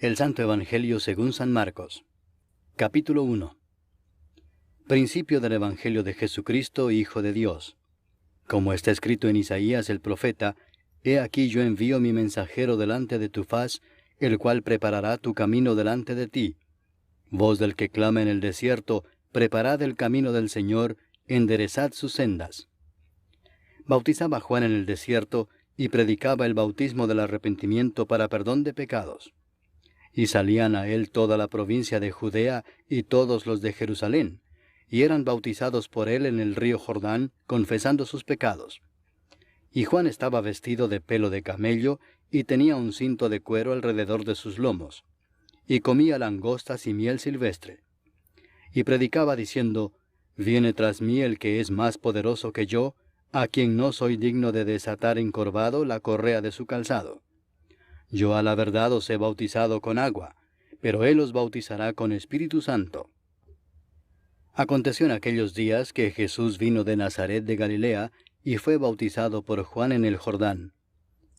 El Santo Evangelio según San Marcos. Capítulo 1. Principio del Evangelio de Jesucristo, Hijo de Dios. Como está escrito en Isaías el profeta, He aquí yo envío mi mensajero delante de tu faz, el cual preparará tu camino delante de ti. Voz del que clama en el desierto, preparad el camino del Señor, enderezad sus sendas. Bautizaba Juan en el desierto, y predicaba el bautismo del arrepentimiento para perdón de pecados. Y salían a él toda la provincia de Judea y todos los de Jerusalén, y eran bautizados por él en el río Jordán, confesando sus pecados. Y Juan estaba vestido de pelo de camello, y tenía un cinto de cuero alrededor de sus lomos, y comía langostas y miel silvestre. Y predicaba diciendo, Viene tras mí el que es más poderoso que yo, a quien no soy digno de desatar encorvado la correa de su calzado. Yo a la verdad os he bautizado con agua, pero él os bautizará con Espíritu Santo. Aconteció en aquellos días que Jesús vino de Nazaret de Galilea, y fue bautizado por Juan en el Jordán.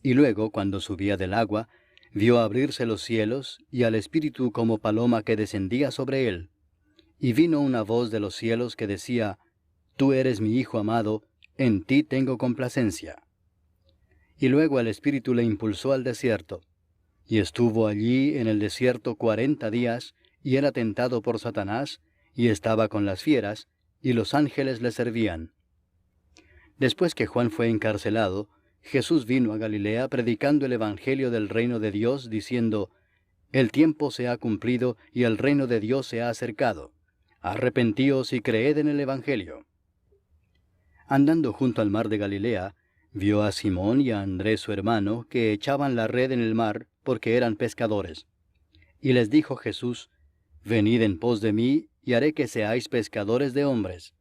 Y luego, cuando subía del agua, vio abrirse los cielos, y al Espíritu como paloma que descendía sobre él. Y vino una voz de los cielos que decía, Tú eres mi Hijo amado, en ti tengo complacencia. Y luego el Espíritu le impulsó al desierto. Y estuvo allí en el desierto 40 días, y era tentado por Satanás, y estaba con las fieras, y los ángeles le servían. Después que Juan fue encarcelado, Jesús vino a Galilea predicando el Evangelio del reino de Dios, diciendo, El tiempo se ha cumplido, y el reino de Dios se ha acercado. Arrepentíos y creed en el Evangelio. Andando junto al mar de Galilea, vio a Simón y a Andrés su hermano, que echaban la red en el mar, porque eran pescadores. Y les dijo Jesús, Venid en pos de mí, y haré que seáis pescadores de hombres.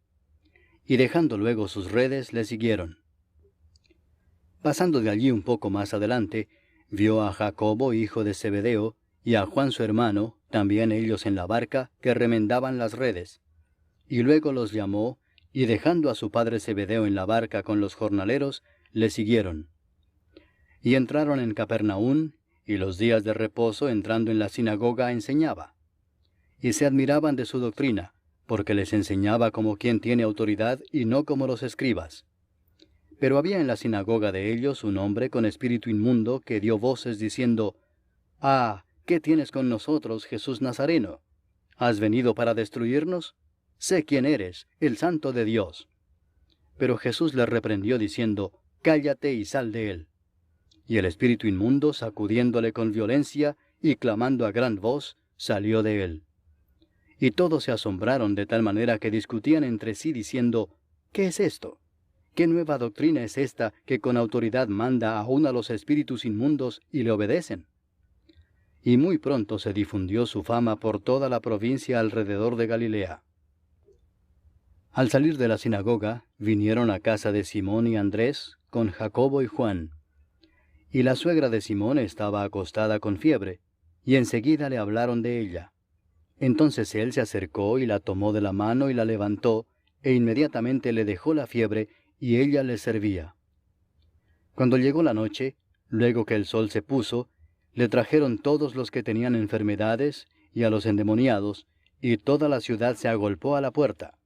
Y dejando luego sus redes, le siguieron. Pasando de allí un poco más adelante, vio a Jacobo, hijo de Zebedeo, y a Juan su hermano, también ellos en la barca, que remendaban las redes. Y luego los llamó, y dejando a su padre Zebedeo en la barca con los jornaleros, le siguieron. Y entraron en Capernaum, y los días de reposo entrando en la sinagoga enseñaba. Y se admiraban de su doctrina, porque les enseñaba como quien tiene autoridad y no como los escribas. Pero había en la sinagoga de ellos un hombre con espíritu inmundo que dio voces diciendo, Ah, ¿qué tienes con nosotros, Jesús Nazareno? ¿Has venido para destruirnos? Sé quién eres, el Santo de Dios. Pero Jesús le reprendió diciendo, Cállate y sal de él. Y el espíritu inmundo, sacudiéndole con violencia y clamando a gran voz, salió de él. Y todos se asombraron de tal manera que discutían entre sí diciendo, ¿Qué es esto? ¿Qué nueva doctrina es esta que con autoridad manda aún a los espíritus inmundos y le obedecen? Y muy pronto se difundió su fama por toda la provincia alrededor de Galilea. Al salir de la sinagoga, vinieron a casa de Simón y Andrés, con Jacobo y Juan. Y la suegra de Simón estaba acostada con fiebre, y enseguida le hablaron de ella. Entonces él se acercó y la tomó de la mano y la levantó, e inmediatamente le dejó la fiebre, y ella le servía. Cuando llegó la noche, luego que el sol se puso, le trajeron todos los que tenían enfermedades, y a los endemoniados, y toda la ciudad se agolpó a la puerta.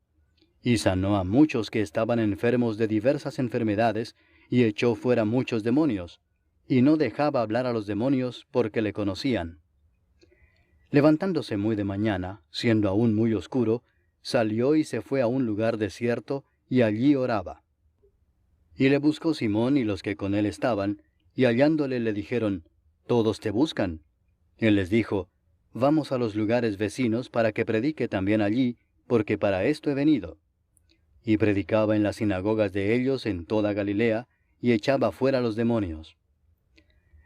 Y sanó a muchos que estaban enfermos de diversas enfermedades, y echó fuera muchos demonios, y no dejaba hablar a los demonios porque le conocían. Levantándose muy de mañana, siendo aún muy oscuro, salió y se fue a un lugar desierto, y allí oraba. Y le buscó Simón y los que con él estaban, y hallándole le dijeron, Todos te buscan. Él les dijo, Vamos a los lugares vecinos para que predique también allí, porque para esto he venido. Y predicaba en las sinagogas de ellos en toda Galilea, y echaba fuera los demonios.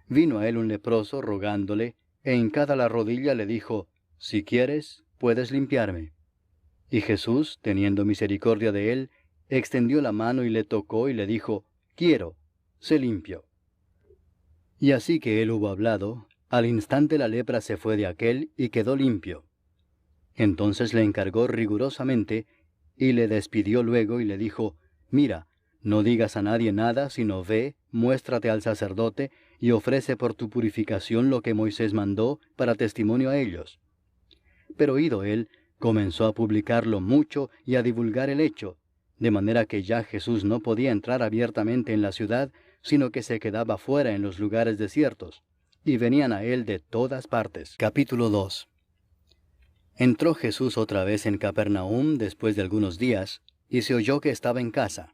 Vino a él un leproso rogándole, e hincada la rodilla le dijo, Si quieres, puedes limpiarme. Y Jesús, teniendo misericordia de él, extendió la mano y le tocó y le dijo, Quiero, sé limpio. Y así que él hubo hablado, al instante la lepra se fue de aquél y quedó limpio. Entonces le encargó rigurosamente, y le despidió luego y le dijo, Mira, no digas a nadie nada, sino ve, muéstrate al sacerdote, y ofrece por tu purificación lo que Moisés mandó para testimonio a ellos. Pero oído él, comenzó a publicarlo mucho y a divulgar el hecho, de manera que ya Jesús no podía entrar abiertamente en la ciudad, sino que se quedaba fuera en los lugares desiertos, y venían a él de todas partes. Capítulo 2. Entró Jesús otra vez en Capernaum después de algunos días, y se oyó que estaba en casa.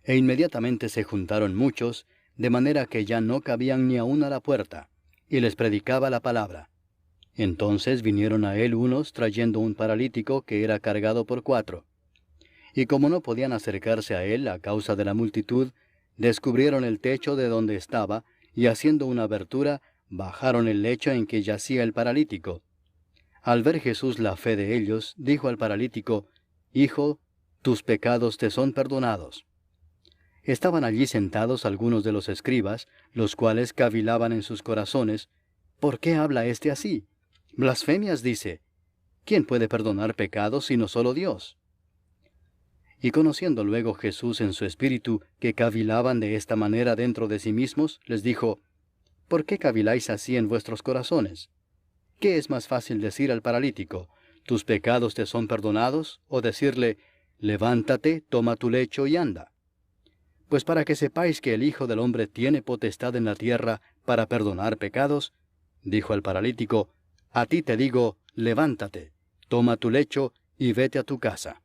E inmediatamente se juntaron muchos, de manera que ya no cabían ni aun a la puerta, y les predicaba la palabra. Entonces vinieron a él unos trayendo un paralítico que era cargado por 4. Y como no podían acercarse a él a causa de la multitud, descubrieron el techo de donde estaba, y haciendo una abertura, bajaron el lecho en que yacía el paralítico. Al ver Jesús la fe de ellos, dijo al paralítico, Hijo, tus pecados te son perdonados. Estaban allí sentados algunos de los escribas, los cuales cavilaban en sus corazones, ¿por qué habla éste así? Blasfemias dice. ¿Quién puede perdonar pecados sino solo Dios? Y conociendo luego Jesús en su espíritu que cavilaban de esta manera dentro de sí mismos, les dijo, ¿por qué caviláis así en vuestros corazones? ¿Qué es más fácil decir al paralítico, tus pecados te son perdonados, o decirle, levántate, toma tu lecho y anda? Pues para que sepáis que el Hijo del Hombre tiene potestad en la tierra para perdonar pecados, dijo al paralítico, a ti te digo, levántate, toma tu lecho y vete a tu casa.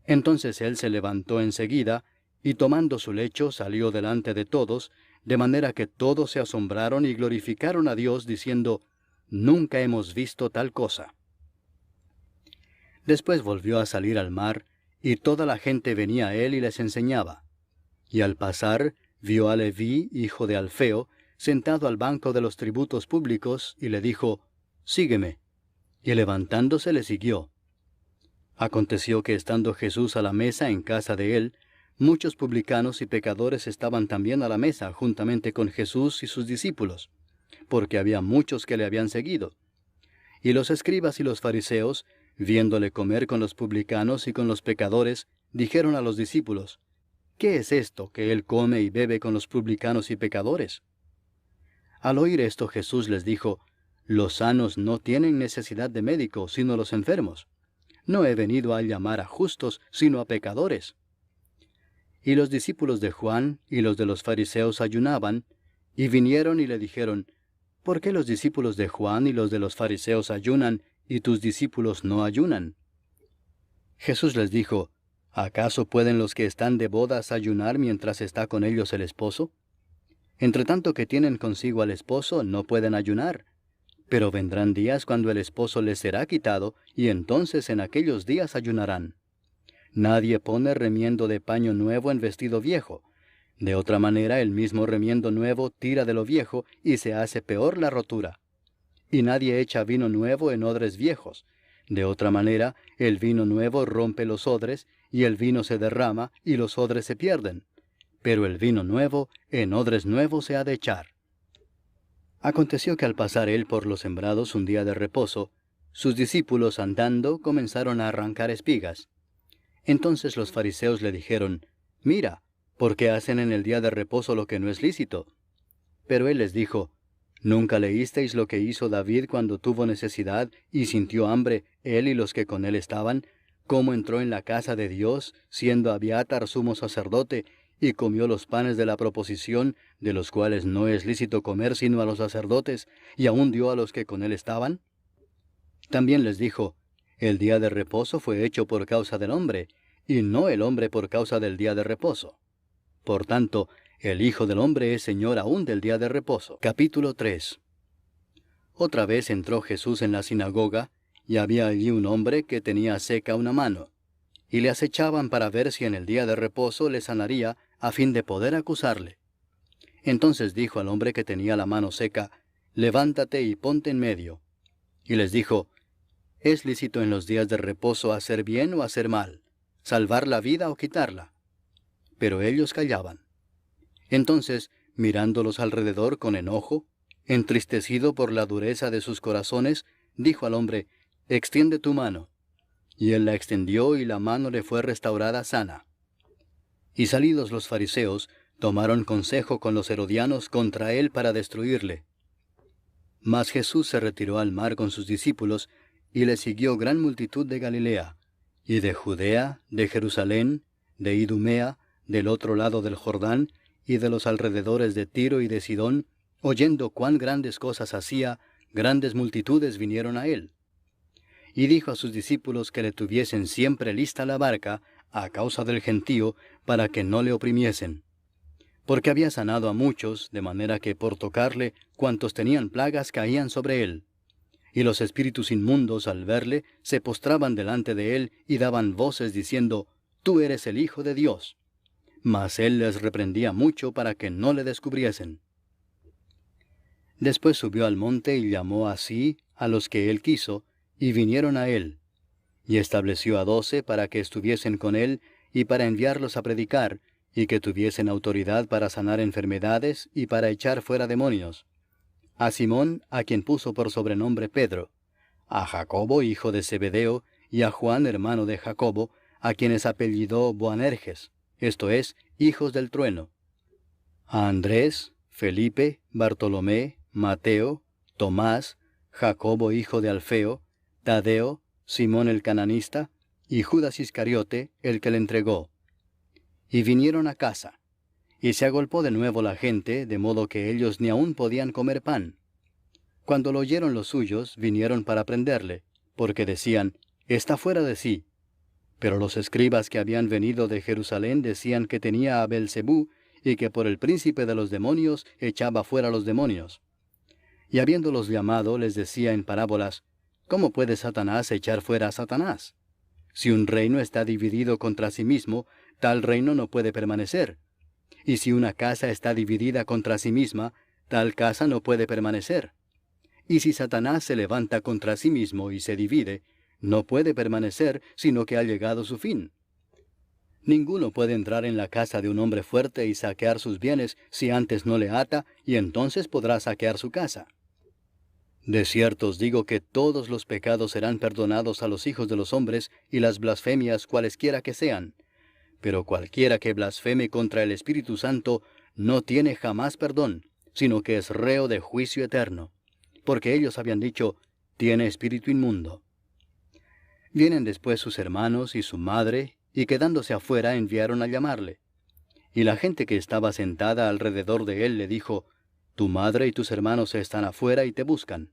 Entonces él se levantó enseguida, y tomando su lecho salió delante de todos, de manera que todos se asombraron y glorificaron a Dios, diciendo, nunca hemos visto tal cosa. Después volvió a salir al mar, y toda la gente venía a él y les enseñaba. Y al pasar, vio a Leví, hijo de Alfeo, sentado al banco de los tributos públicos, y le dijo, sígueme. Y levantándose le siguió. Aconteció que estando Jesús a la mesa en casa de él, muchos publicanos y pecadores estaban también a la mesa juntamente con Jesús y sus discípulos, porque había muchos que le habían seguido. Y los escribas y los fariseos, viéndole comer con los publicanos y con los pecadores, dijeron a los discípulos, ¿qué es esto que él come y bebe con los publicanos y pecadores? Al oír esto Jesús les dijo, los sanos no tienen necesidad de médico, sino los enfermos. No he venido a llamar a justos, sino a pecadores. Y los discípulos de Juan y los de los fariseos ayunaban, y vinieron y le dijeron, ¿por qué los discípulos de Juan y los de los fariseos ayunan, y tus discípulos no ayunan? Jesús les dijo, ¿acaso pueden los que están de bodas ayunar mientras está con ellos el esposo? Entre tanto que tienen consigo al esposo, no pueden ayunar. Pero vendrán días cuando el esposo les será quitado, y entonces en aquellos días ayunarán. Nadie pone remiendo de paño nuevo en vestido viejo. De otra manera el mismo remiendo nuevo tira de lo viejo, y se hace peor la rotura. Y nadie echa vino nuevo en odres viejos. De otra manera el vino nuevo rompe los odres, y el vino se derrama, y los odres se pierden. Pero el vino nuevo en odres nuevos se ha de echar. Aconteció que al pasar él por los sembrados un día de reposo, sus discípulos andando comenzaron a arrancar espigas. Entonces los fariseos le dijeron, mira, ¿por qué hacen en el día de reposo lo que no es lícito? Pero él les dijo, ¿nunca leísteis lo que hizo David cuando tuvo necesidad y sintió hambre, él y los que con él estaban? ¿Cómo entró en la casa de Dios, siendo Abiatar sumo sacerdote, y comió los panes de la proposición, de los cuales no es lícito comer sino a los sacerdotes, y aún dio a los que con él estaban? También les dijo, el día de reposo fue hecho por causa del hombre, y no el hombre por causa del día de reposo. Por tanto, el Hijo del Hombre es Señor aún del día de reposo. Capítulo 3. Otra vez entró Jesús en la sinagoga, y había allí un hombre que tenía seca una mano, y le acechaban para ver si en el día de reposo le sanaría, a fin de poder acusarle. Entonces dijo al hombre que tenía la mano seca, levántate y ponte en medio. Y les dijo, ¿es lícito en los días de reposo hacer bien o hacer mal, salvar la vida o quitarla? Pero ellos callaban. Entonces, mirándolos alrededor con enojo, entristecido por la dureza de sus corazones, dijo al hombre, extiende tu mano. Y él la extendió y la mano le fue restaurada sana. Y salidos los fariseos, tomaron consejo con los herodianos contra él para destruirle. Mas Jesús se retiró al mar con sus discípulos, y le siguió gran multitud de Galilea, y de Judea, de Jerusalén, de Idumea, del otro lado del Jordán, y de los alrededores de Tiro y de Sidón, oyendo cuán grandes cosas hacía, grandes multitudes vinieron a él. Y dijo a sus discípulos que le tuviesen siempre lista la barca, a causa del gentío, para que no le oprimiesen. Porque había sanado a muchos, de manera que por tocarle, cuantos tenían plagas caían sobre él. Y los espíritus inmundos, al verle, se postraban delante de él y daban voces diciendo, «Tú eres el Hijo de Dios». Mas él les reprendía mucho para que no le descubriesen. Después subió al monte y llamó así a los que él quiso, y vinieron a él. Y estableció a 12 para que estuviesen con él, y para enviarlos a predicar, y que tuviesen autoridad para sanar enfermedades y para echar fuera demonios. A Simón, a quien puso por sobrenombre Pedro, a Jacobo, hijo de Zebedeo, y a Juan, hermano de Jacobo, a quienes apellidó Boanerges, esto es, hijos del trueno, a Andrés, Felipe, Bartolomé, Mateo, Tomás, Jacobo, hijo de Alfeo, Tadeo, Simón el cananista, y Judas Iscariote, el que le entregó. Y vinieron a casa. Y se agolpó de nuevo la gente, de modo que ellos ni aun podían comer pan. Cuando lo oyeron los suyos, vinieron para prenderle, porque decían, «Está fuera de sí». Pero los escribas que habían venido de Jerusalén decían que tenía a Belcebú, y que por el príncipe de los demonios echaba fuera los demonios. Y habiéndolos llamado, les decía en parábolas, «¿Cómo puede Satanás echar fuera a Satanás? Si un reino está dividido contra sí mismo, tal reino no puede permanecer. Y si una casa está dividida contra sí misma, tal casa no puede permanecer. Y si Satanás se levanta contra sí mismo y se divide, no puede permanecer, sino que ha llegado su fin. Ninguno puede entrar en la casa de un hombre fuerte y saquear sus bienes si antes no le ata, y entonces podrá saquear su casa. De cierto os digo que todos los pecados serán perdonados a los hijos de los hombres y las blasfemias cualesquiera que sean. Pero cualquiera que blasfeme contra el Espíritu Santo no tiene jamás perdón, sino que es reo de juicio eterno. Porque ellos habían dicho, tiene espíritu inmundo. Vienen después sus hermanos y su madre, y quedándose afuera enviaron a llamarle. Y la gente que estaba sentada alrededor de él le dijo, tu madre y tus hermanos están afuera y te buscan.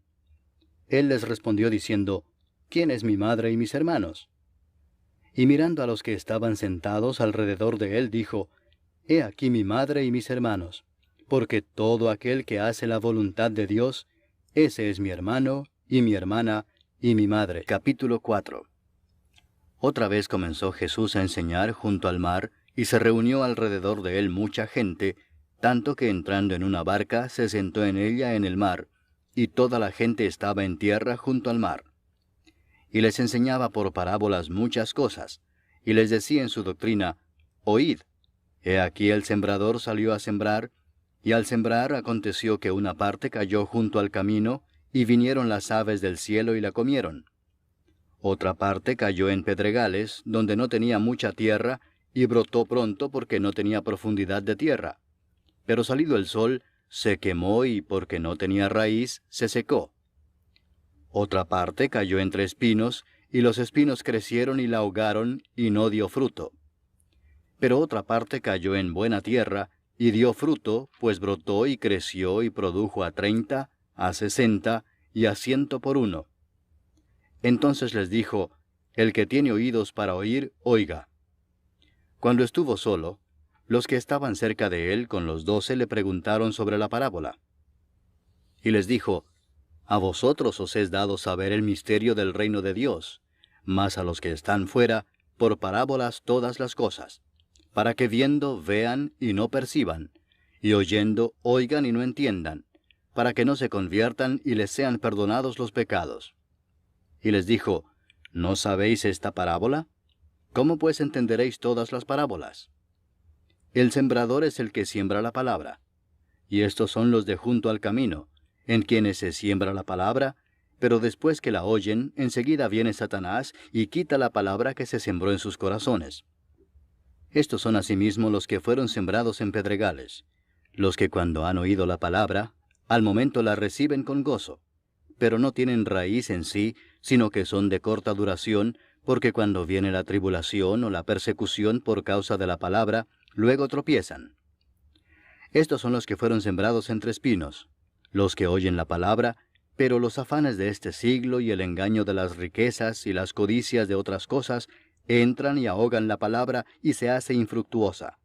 Él les respondió diciendo, ¿quién es mi madre y mis hermanos? Y mirando a los que estaban sentados alrededor de él, dijo, he aquí mi madre y mis hermanos, porque todo aquel que hace la voluntad de Dios, ese es mi hermano, y mi hermana, y mi madre. Capítulo 4. Otra vez comenzó Jesús a enseñar junto al mar, y se reunió alrededor de él mucha gente, tanto que entrando en una barca se sentó en ella en el mar, y toda la gente estaba en tierra junto al mar. Y les enseñaba por parábolas muchas cosas, y les decía en su doctrina, oíd, he aquí el sembrador salió a sembrar, y al sembrar aconteció que una parte cayó junto al camino, y vinieron las aves del cielo y la comieron. Otra parte cayó en pedregales, donde no tenía mucha tierra, y brotó pronto porque no tenía profundidad de tierra. Pero salido el sol, se quemó y porque no tenía raíz, se secó. Otra parte cayó entre espinos, y los espinos crecieron y la ahogaron, y no dio fruto. Pero otra parte cayó en buena tierra, y dio fruto, pues brotó y creció y produjo a 30, a 60, y a 100 por uno. Entonces les dijo, el que tiene oídos para oír, oiga. Cuando estuvo solo, los que estaban cerca de él con los 12 le preguntaron sobre la parábola. Y les dijo, a vosotros os es dado saber el misterio del reino de Dios, mas a los que están fuera, por parábolas todas las cosas, para que viendo vean y no perciban, y oyendo oigan y no entiendan, para que no se conviertan y les sean perdonados los pecados. Y les dijo, ¿no sabéis esta parábola? ¿Cómo pues entenderéis todas las parábolas? El sembrador es el que siembra la palabra, y estos son los de junto al camino, en quienes se siembra la palabra, pero después que la oyen, enseguida viene Satanás y quita la palabra que se sembró en sus corazones. Estos son asimismo los que fueron sembrados en pedregales, los que cuando han oído la palabra, al momento la reciben con gozo, pero no tienen raíz en sí, sino que son de corta duración, porque cuando viene la tribulación o la persecución por causa de la palabra, luego tropiezan. Estos son los que fueron sembrados entre espinos, los que oyen la palabra, pero los afanes de este siglo y el engaño de las riquezas y las codicias de otras cosas entran y ahogan la palabra y se hace infructuosa.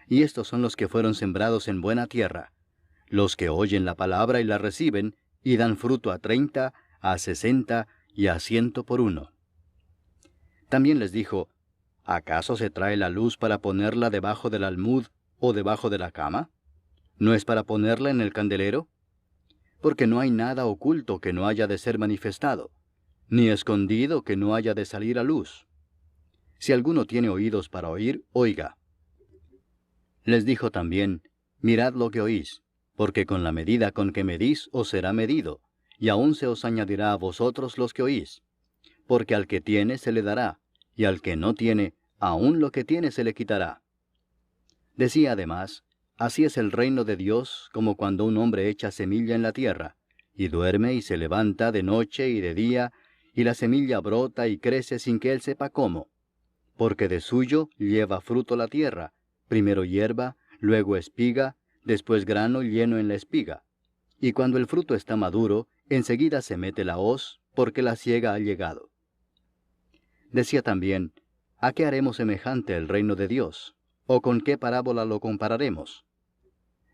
Y estos son los que fueron sembrados en buena tierra, los que oyen la palabra y la reciben, y dan fruto a 30, a 60 y a 100 por uno. También les dijo, ¿acaso se trae la luz para ponerla debajo del almud o debajo de la cama? ¿No es para ponerla en el candelero? Porque no hay nada oculto que no haya de ser manifestado, ni escondido que no haya de salir a luz. Si alguno tiene oídos para oír, oiga. Les dijo también, mirad lo que oís, porque con la medida con que medís os será medido, y aún se os añadirá a vosotros los que oís. Porque al que tiene se le dará, y al que no tiene, aún lo que tiene se le quitará. Decía además, así es el reino de Dios como cuando un hombre echa semilla en la tierra, y duerme y se levanta de noche y de día, y la semilla brota y crece sin que él sepa cómo. Porque de suyo lleva fruto la tierra, primero hierba, luego espiga, después grano lleno en la espiga. Y cuando el fruto está maduro, enseguida se mete la hoz, porque la siega ha llegado. Decía también, ¿a qué haremos semejante el reino de Dios? ¿O con qué parábola lo compararemos?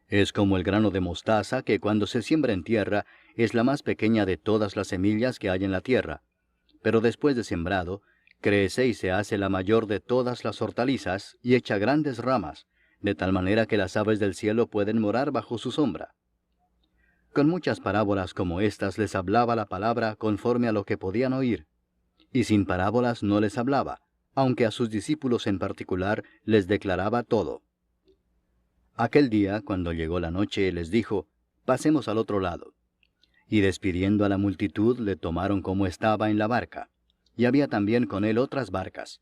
Es como el grano de mostaza que cuando se siembra en tierra es la más pequeña de todas las semillas que hay en la tierra, pero después de sembrado, crece y se hace la mayor de todas las hortalizas y echa grandes ramas, de tal manera que las aves del cielo pueden morar bajo su sombra. Con muchas parábolas como estas les hablaba la palabra conforme a lo que podían oír, y sin parábolas no les hablaba, aunque a sus discípulos en particular les declaraba todo. Aquel día, cuando llegó la noche, les dijo, pasemos al otro lado. Y despidiendo a la multitud, le tomaron como estaba en la barca, y había también con él otras barcas.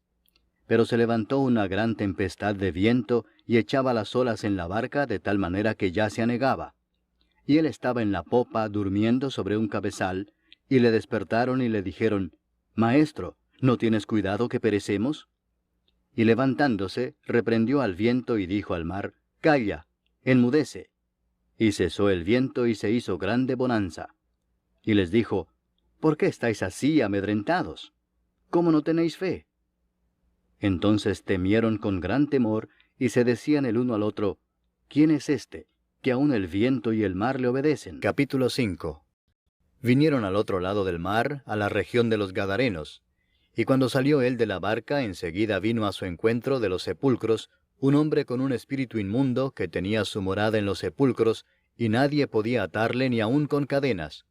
Pero se levantó una gran tempestad de viento, y echaba las olas en la barca de tal manera que ya se anegaba. Y él estaba en la popa, durmiendo sobre un cabezal, y le despertaron y le dijeron, Maestro, ¿no tienes cuidado que perecemos? Y levantándose, reprendió al viento y dijo al mar, Calla, enmudece. Y cesó el viento y se hizo grande bonanza. Y les dijo, ¿por qué estáis así amedrentados? ¿Cómo no tenéis fe? Entonces temieron con gran temor, y se decían el uno al otro, ¿quién es este, que aun el viento y el mar le obedecen? Capítulo 5. Vinieron al otro lado del mar, a la región de los Gadarenos, y cuando salió él de la barca, enseguida vino a su encuentro de los sepulcros un hombre con un espíritu inmundo que tenía su morada en los sepulcros, y nadie podía atarle ni aun con cadenas,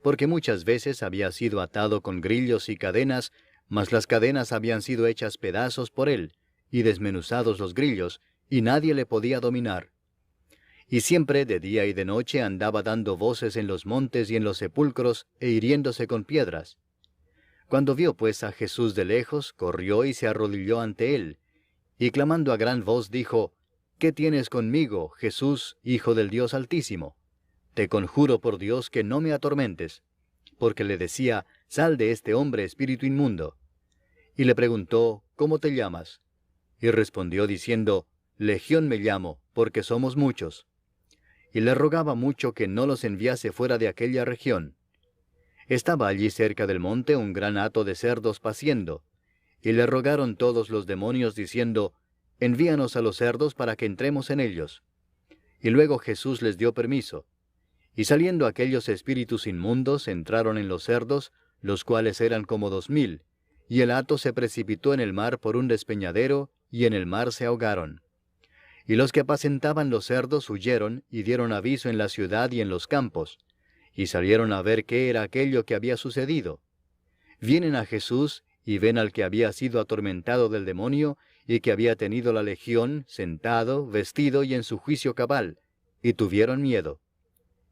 porque muchas veces había sido atado con grillos y cadenas, mas las cadenas habían sido hechas pedazos por él, y desmenuzados los grillos, y nadie le podía dominar. Y siempre de día y de noche andaba dando voces en los montes y en los sepulcros, e hiriéndose con piedras. Cuando vio pues a Jesús de lejos, corrió y se arrodilló ante él, y clamando a gran voz dijo, ¿qué tienes conmigo, Jesús, Hijo del Dios Altísimo? Te conjuro por Dios que no me atormentes. Porque le decía, sal de este hombre, espíritu inmundo. Y le preguntó, ¿cómo te llamas? Y respondió diciendo, Legión me llamo, porque somos muchos. Y le rogaba mucho que no los enviase fuera de aquella región. Estaba allí cerca del monte un gran hato de cerdos paciendo, y le rogaron todos los demonios diciendo, envíanos a los cerdos para que entremos en ellos. Y luego Jesús les dio permiso. Y saliendo aquellos espíritus inmundos entraron en los cerdos, los cuales eran como 2000, y el hato se precipitó en el mar por un despeñadero, y en el mar se ahogaron. Y los que apacentaban los cerdos huyeron, y dieron aviso en la ciudad y en los campos, y salieron a ver qué era aquello que había sucedido. Vienen a Jesús, y ven al que había sido atormentado del demonio, y que había tenido la legión, sentado, vestido y en su juicio cabal, y tuvieron miedo.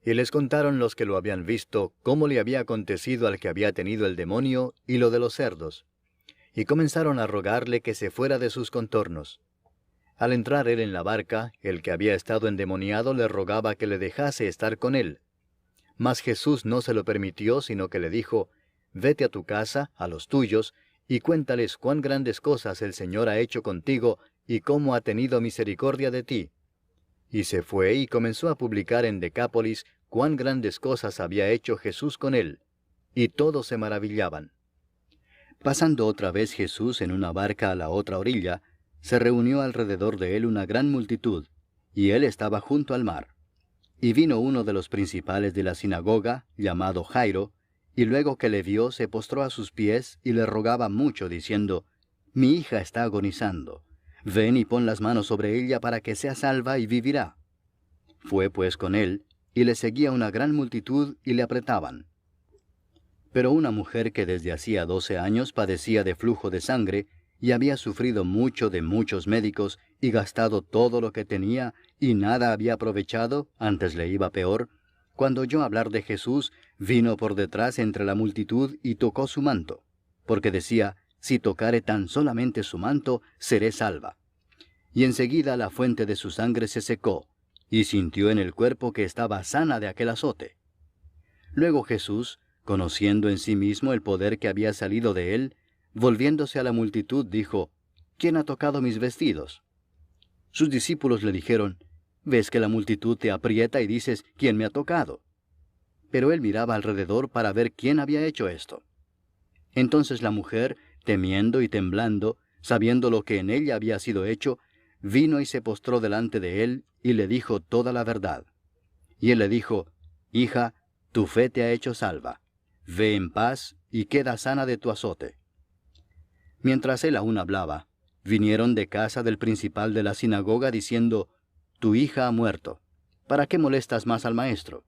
Y les contaron los que lo habían visto, cómo le había acontecido al que había tenido el demonio, y lo de los cerdos. y comenzaron a rogarle que se fuera de sus contornos. Al entrar él en la barca, el que había estado endemoniado le rogaba que le dejase estar con él. Mas Jesús no se lo permitió, sino que le dijo, «Vete a tu casa, a los tuyos, y cuéntales cuán grandes cosas el Señor ha hecho contigo, y cómo ha tenido misericordia de ti». Y se fue y comenzó a publicar en Decápolis cuán grandes cosas había hecho Jesús con él, y todos se maravillaban. Pasando otra vez Jesús en una barca a la otra orilla, se reunió alrededor de él una gran multitud, y él estaba junto al mar. Y vino uno de los principales de la sinagoga, llamado Jairo, y luego que le vio se postró a sus pies y le rogaba mucho, diciendo, «Mi hija está agonizando. Ven y pon las manos sobre ella para que sea salva y vivirá». Fue pues con él, y le seguía una gran multitud y le apretaban. Pero una mujer que desde hacía 12 años padecía de flujo de sangre, y había sufrido mucho de muchos médicos, y gastado todo lo que tenía, y nada había aprovechado, antes le iba peor, cuando oyó hablar de Jesús, vino por detrás entre la multitud y tocó su manto, porque decía, «Si tocare tan solamente su manto, seré salva». Y enseguida la fuente de su sangre se secó, y sintió en el cuerpo que estaba sana de aquel azote. Luego Jesús, conociendo en sí mismo el poder que había salido de él, volviéndose a la multitud, dijo, «¿Quién ha tocado mis vestidos?». Sus discípulos le dijeron, «¿Ves que la multitud te aprieta y dices, ¿quién me ha tocado?». Pero él miraba alrededor para ver quién había hecho esto. Entonces la mujer, temiendo y temblando, sabiendo lo que en ella había sido hecho, vino y se postró delante de él, y le dijo toda la verdad. Y él le dijo, «Hija, tu fe te ha hecho salva. Ve en paz, y queda sana de tu azote». Mientras él aún hablaba, vinieron de casa del principal de la sinagoga diciendo, «Tu hija ha muerto. ¿Para qué molestas más al maestro?».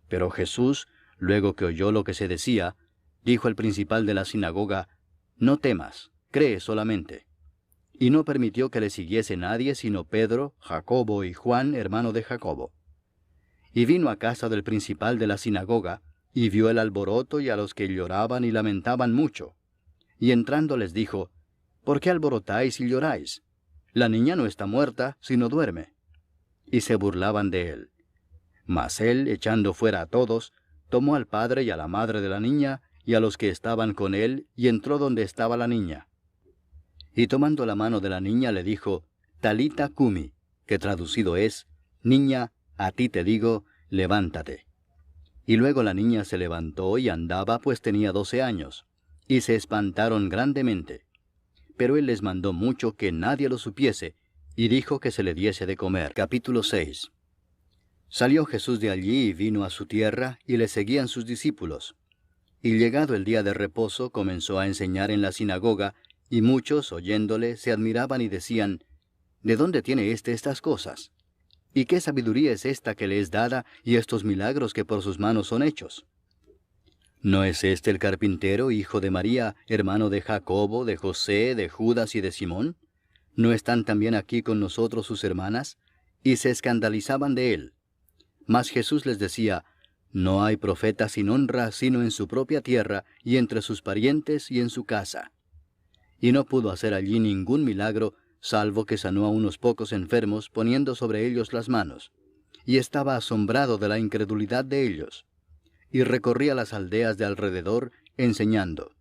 Pero Jesús, luego que oyó lo que se decía, dijo al principal de la sinagoga, «No temas, cree solamente». Y no permitió que le siguiese nadie sino Pedro, Jacobo y Juan, hermano de Jacobo. Y vino a casa del principal de la sinagoga, y vio el alboroto y a los que lloraban y lamentaban mucho. Y entrando les dijo, «¿Por qué alborotáis y lloráis? La niña no está muerta, sino duerme». Y se burlaban de él. Mas él, echando fuera a todos, tomó al padre y a la madre de la niña, y a los que estaban con él, y entró donde estaba la niña. Y tomando la mano de la niña le dijo, «Talita cumi», que traducido es, «Niña, a ti te digo, levántate». Y luego la niña se levantó y andaba, pues tenía 12 años. Y se espantaron grandemente. Pero él les mandó mucho que nadie lo supiese, y dijo que se le diese de comer. Capítulo 6. Salió Jesús de allí y vino a su tierra, y le seguían sus discípulos. Y llegado el día de reposo, comenzó a enseñar en la sinagoga, y muchos, oyéndole, se admiraban y decían, «¿De dónde tiene estas cosas? ¿Y qué sabiduría es esta que le es dada, y estos milagros que por sus manos son hechos? ¿No es este el carpintero, hijo de María, hermano de Jacobo, de José, de Judas y de Simón? ¿No están también aquí con nosotros sus hermanas?». Y se escandalizaban de él. Mas Jesús les decía, «No hay profeta sin honra sino en su propia tierra, y entre sus parientes y en su casa». Y no pudo hacer allí ningún milagro, salvo que sanó a unos pocos enfermos, poniendo sobre ellos las manos. Y estaba asombrado de la incredulidad de ellos. Y recorría las aldeas de alrededor, enseñando.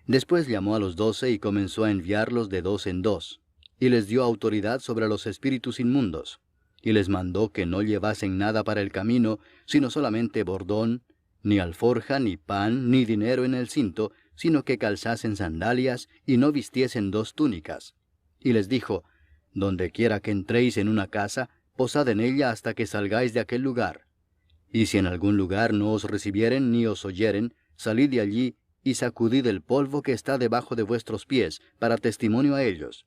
Después llamó a los 12 y comenzó a enviarlos de 2 en 2, y les dio autoridad sobre los espíritus inmundos, y les mandó que no llevasen nada para el camino, sino solamente bordón, ni alforja, ni pan, ni dinero en el cinto, sino que calzasen sandalias, y no vistiesen 2 túnicas. Y les dijo, «Donde quiera que entréis en una casa, posad en ella hasta que salgáis de aquel lugar. Y si en algún lugar no os recibieren ni os oyeren, salid de allí, y sacudid el polvo que está debajo de vuestros pies, para testimonio a ellos.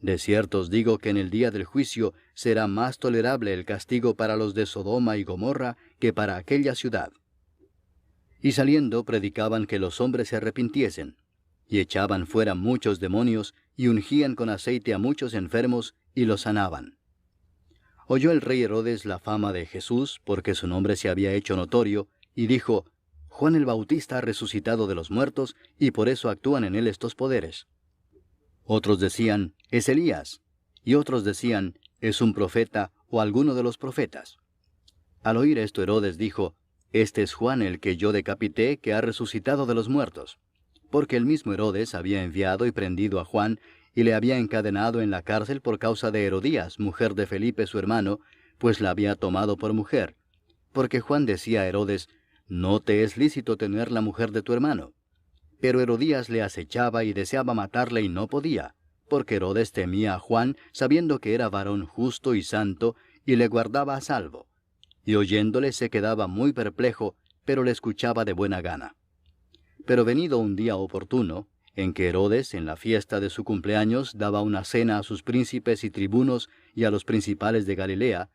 De cierto os digo que en el día del juicio será más tolerable el castigo para los de Sodoma y Gomorra que para aquella ciudad». Y saliendo predicaban que los hombres se arrepintiesen, y echaban fuera muchos demonios, y ungían con aceite a muchos enfermos, y los sanaban. Oyó el rey Herodes la fama de Jesús, porque su nombre se había hecho notorio, y dijo, Juan el Bautista ha resucitado de los muertos, y por eso actúan en él estos poderes. Otros decían, es Elías, y otros decían, es un profeta o alguno de los profetas. Al oír esto, Herodes dijo, este es Juan el que yo decapité, que ha resucitado de los muertos. Porque el mismo Herodes había enviado y prendido a Juan, y le había encadenado en la cárcel por causa de Herodías, mujer de Felipe su hermano, pues la había tomado por mujer. Porque Juan decía a Herodes, no te es lícito tener la mujer de tu hermano. Pero Herodías le acechaba y deseaba matarle y no podía, porque Herodes temía a Juan, sabiendo que era varón justo y santo, y le guardaba a salvo. Y oyéndole se quedaba muy perplejo, pero le escuchaba de buena gana. Pero venido un día oportuno, en que Herodes, en la fiesta de su cumpleaños, daba una cena a sus príncipes y tribunos y a los principales de Galilea,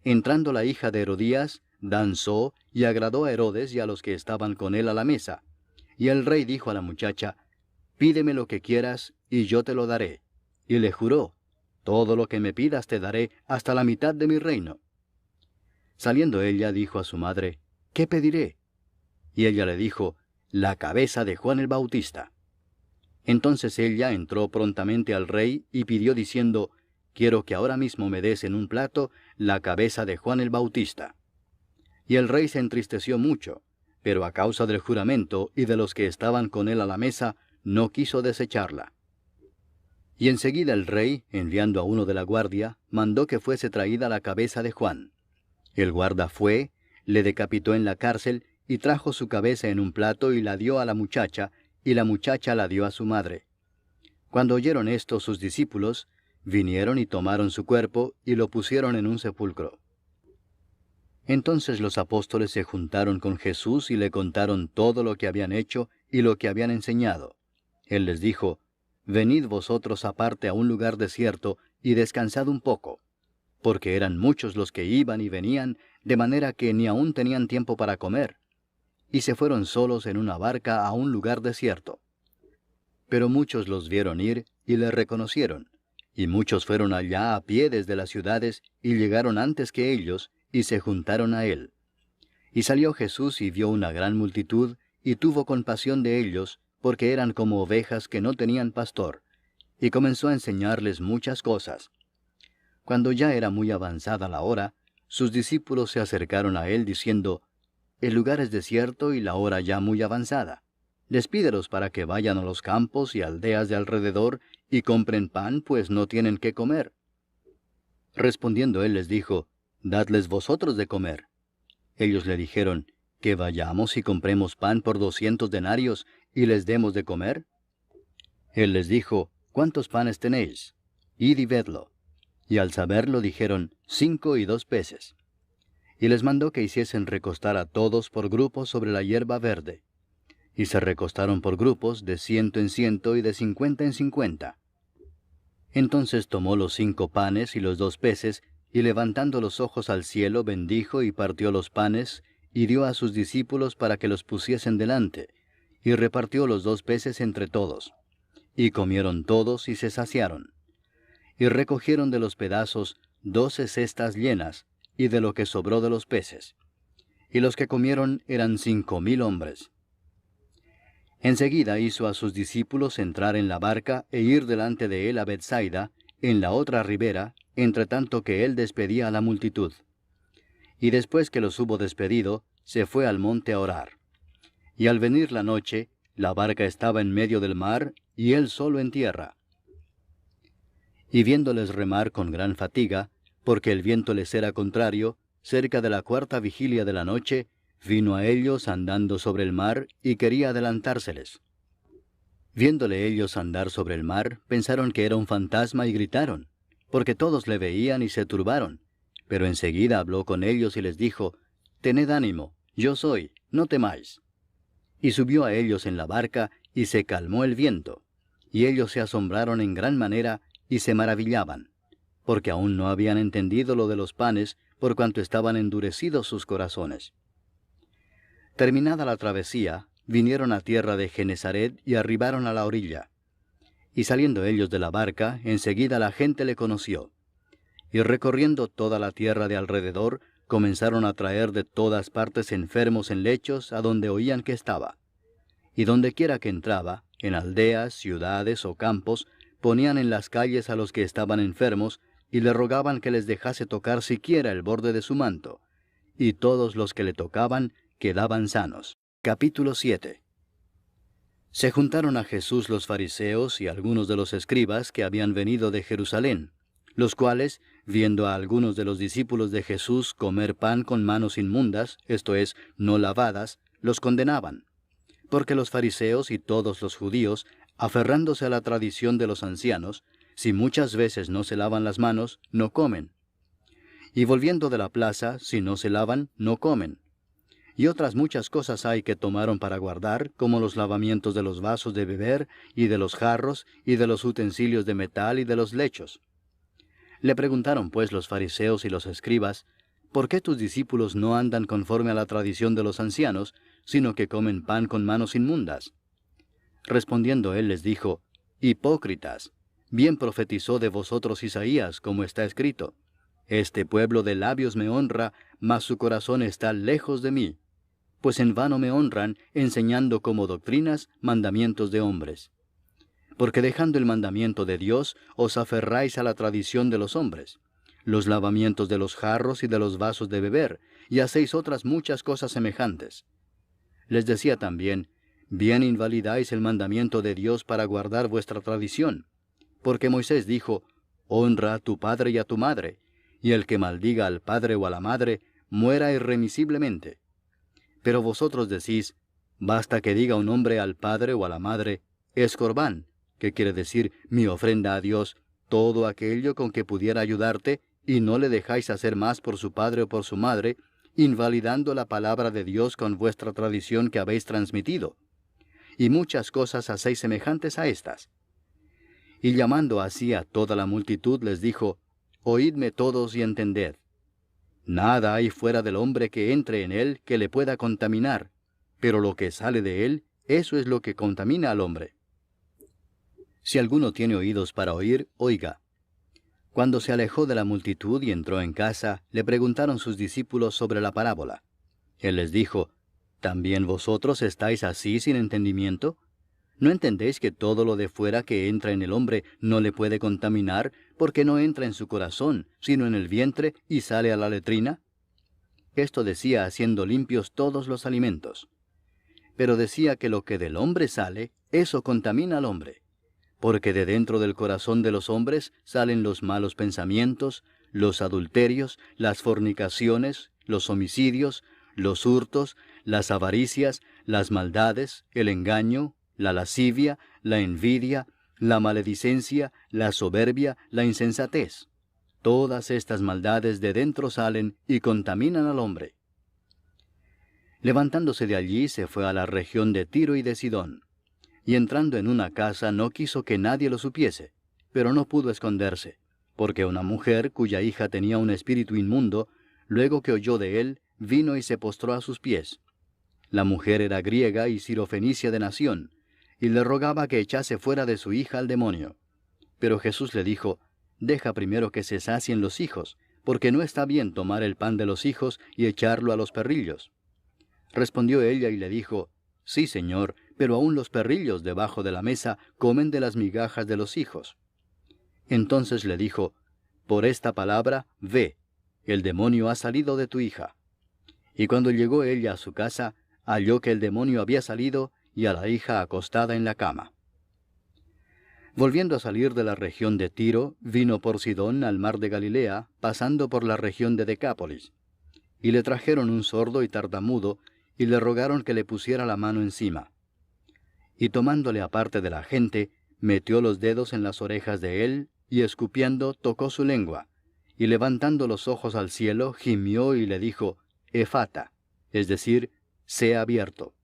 entrando la hija de Herodías, danzó y agradó a Herodes y a los que estaban con él a la mesa. Y el rey dijo a la muchacha, pídeme lo que quieras, y yo te lo daré. Y le juró, todo lo que me pidas te daré, hasta la mitad de mi reino. Saliendo ella, dijo a su madre, ¿qué pediré? Y ella le dijo, la cabeza de Juan el Bautista. Entonces ella entró prontamente al rey y pidió diciendo, quiero que ahora mismo me des en un plato la cabeza de Juan el Bautista. Y el rey se entristeció mucho, pero a causa del juramento y de los que estaban con él a la mesa, no quiso desecharla. Y enseguida el rey, enviando a uno de la guardia, mandó que fuese traída la cabeza de Juan. El guarda fue, le decapitó en la cárcel, y trajo su cabeza en un plato y la dio a la muchacha, y la muchacha la dio a su madre. Cuando oyeron esto sus discípulos, vinieron y tomaron su cuerpo, y lo pusieron en un sepulcro. Entonces los apóstoles se juntaron con Jesús y le contaron todo lo que habían hecho y lo que habían enseñado. Él les dijo, venid vosotros aparte a un lugar desierto, y descansad un poco. Porque eran muchos los que iban y venían, de manera que ni aún tenían tiempo para comer. Y se fueron solos en una barca a un lugar desierto. Pero muchos los vieron ir y le reconocieron, y muchos fueron allá a pie desde las ciudades y llegaron antes que ellos, y se juntaron a él. Y salió Jesús y vio una gran multitud, y tuvo compasión de ellos, porque eran como ovejas que no tenían pastor, y comenzó a enseñarles muchas cosas. Cuando ya era muy avanzada la hora, sus discípulos se acercaron a él diciendo, el lugar es desierto y la hora ya muy avanzada. Despídelos para que vayan a los campos y aldeas de alrededor y compren pan, pues no tienen qué comer. Respondiendo él les dijo, dadles vosotros de comer. Ellos le dijeron, que vayamos y compremos pan por 200 denarios y les demos de comer. Él les dijo, ¿cuántos panes tenéis? Id y vedlo. Y al saberlo dijeron, 5 y 2 peces. Y les mandó que hiciesen recostar a todos por grupos sobre la hierba verde. Y se recostaron por grupos de 100 en 100 y de 50 en 50. Entonces tomó los 5 panes y los 2 peces, y levantando los ojos al cielo bendijo y partió los panes, y dio a sus discípulos para que los pusiesen delante, y repartió los 2 peces entre todos. Y comieron todos y se saciaron. Y recogieron de los pedazos 12 cestas llenas, y de lo que sobró de los peces. Y los que comieron eran 5000 hombres. Enseguida hizo a sus discípulos entrar en la barca e ir delante de él a Bethsaida, en la otra ribera, entre tanto que él despedía a la multitud. Y después que los hubo despedido, se fue al monte a orar. Y al venir la noche, la barca estaba en medio del mar, y él solo en tierra. Y viéndoles remar con gran fatiga, porque el viento les era contrario, cerca de la 4ª vigilia de la noche, vino a ellos andando sobre el mar, y quería adelantárseles. Viéndole ellos andar sobre el mar, pensaron que era un fantasma y gritaron, porque todos le veían y se turbaron. Pero enseguida habló con ellos y les dijo, tened ánimo, yo soy, no temáis. Y subió a ellos en la barca, y se calmó el viento. Y ellos se asombraron en gran manera, y se maravillaban, porque aún no habían entendido lo de los panes, por cuanto estaban endurecidos sus corazones. Terminada la travesía, vinieron a tierra de Genesaret y arribaron a la orilla. Y saliendo ellos de la barca, enseguida la gente le conoció. Y recorriendo toda la tierra de alrededor, comenzaron a traer de todas partes enfermos en lechos a donde oían que estaba. Y dondequiera que entraba, en aldeas, ciudades o campos, ponían en las calles a los que estaban enfermos, y le rogaban que les dejase tocar siquiera el borde de su manto. Y todos los que le tocaban quedaban sanos. Capítulo 7. Se juntaron a Jesús los fariseos y algunos de los escribas que habían venido de Jerusalén, los cuales, viendo a algunos de los discípulos de Jesús comer pan con manos inmundas, esto es, no lavadas, los condenaban. Porque los fariseos y todos los judíos, aferrándose a la tradición de los ancianos, si muchas veces no se lavan las manos, no comen. Y volviendo de la plaza, si no se lavan, no comen. Y otras muchas cosas hay que tomaron para guardar, como los lavamientos de los vasos de beber, y de los jarros, y de los utensilios de metal, y de los lechos. Le preguntaron pues los fariseos y los escribas, ¿por qué tus discípulos no andan conforme a la tradición de los ancianos, sino que comen pan con manos inmundas? Respondiendo él les dijo, Hipócritas, bien profetizó de vosotros Isaías, como está escrito, Este pueblo de labios me honra, mas su corazón está lejos de mí. Pues en vano me honran, enseñando como doctrinas mandamientos de hombres. Porque dejando el mandamiento de Dios, os aferráis a la tradición de los hombres, los lavamientos de los jarros y de los vasos de beber, y hacéis otras muchas cosas semejantes. Les decía también, bien invalidáis el mandamiento de Dios para guardar vuestra tradición. Porque Moisés dijo, honra a tu padre y a tu madre, y el que maldiga al padre o a la madre, muera irremisiblemente. Pero vosotros decís, basta que diga un hombre al padre o a la madre, es corbán, que quiere decir mi ofrenda a Dios, todo aquello con que pudiera ayudarte, y no le dejáis hacer más por su padre o por su madre, invalidando la palabra de Dios con vuestra tradición que habéis transmitido. Y muchas cosas hacéis semejantes a estas. Y llamando así a toda la multitud les dijo, oídme todos y entended. Nada hay fuera del hombre que entre en él que le pueda contaminar, pero lo que sale de él, eso es lo que contamina al hombre. Si alguno tiene oídos para oír, oiga. Cuando se alejó de la multitud y entró en casa, le preguntaron sus discípulos sobre la parábola. Él les dijo, ¿también vosotros estáis así sin entendimiento? ¿No entendéis que todo lo de fuera que entra en el hombre no le puede contaminar, porque no entra en su corazón, sino en el vientre, y sale a la letrina? Esto decía haciendo limpios todos los alimentos. Pero decía que lo que del hombre sale, eso contamina al hombre. Porque de dentro del corazón de los hombres salen los malos pensamientos, los adulterios, las fornicaciones, los homicidios, los hurtos, las avaricias, las maldades, el engaño, la lascivia, la envidia, la maledicencia, la soberbia, la insensatez. Todas estas maldades de dentro salen y contaminan al hombre. Levantándose de allí se fue a la región de Tiro y de Sidón. Y entrando en una casa no quiso que nadie lo supiese, pero no pudo esconderse, porque una mujer cuya hija tenía un espíritu inmundo, luego que oyó de él, vino y se postró a sus pies. La mujer era griega y sirofenicia de nación, y le rogaba que echase fuera de su hija al demonio. Pero Jesús le dijo, deja primero que se sacien los hijos, porque no está bien tomar el pan de los hijos y echarlo a los perrillos. Respondió ella y le dijo, sí, Señor, pero aun los perrillos debajo de la mesa comen de las migajas de los hijos. Entonces le dijo, por esta palabra, ve, el demonio ha salido de tu hija. Y cuando llegó ella a su casa, halló que el demonio había salido y a la hija acostada en la cama. Volviendo a salir de la región de Tiro, vino por Sidón al mar de Galilea, pasando por la región de Decápolis. Y le trajeron un sordo y tartamudo, y le rogaron que le pusiera la mano encima. Y tomándole aparte de la gente, metió los dedos en las orejas de él, y escupiendo tocó su lengua, y levantando los ojos al cielo, gimió y le dijo, Efata, es decir, sea abierto.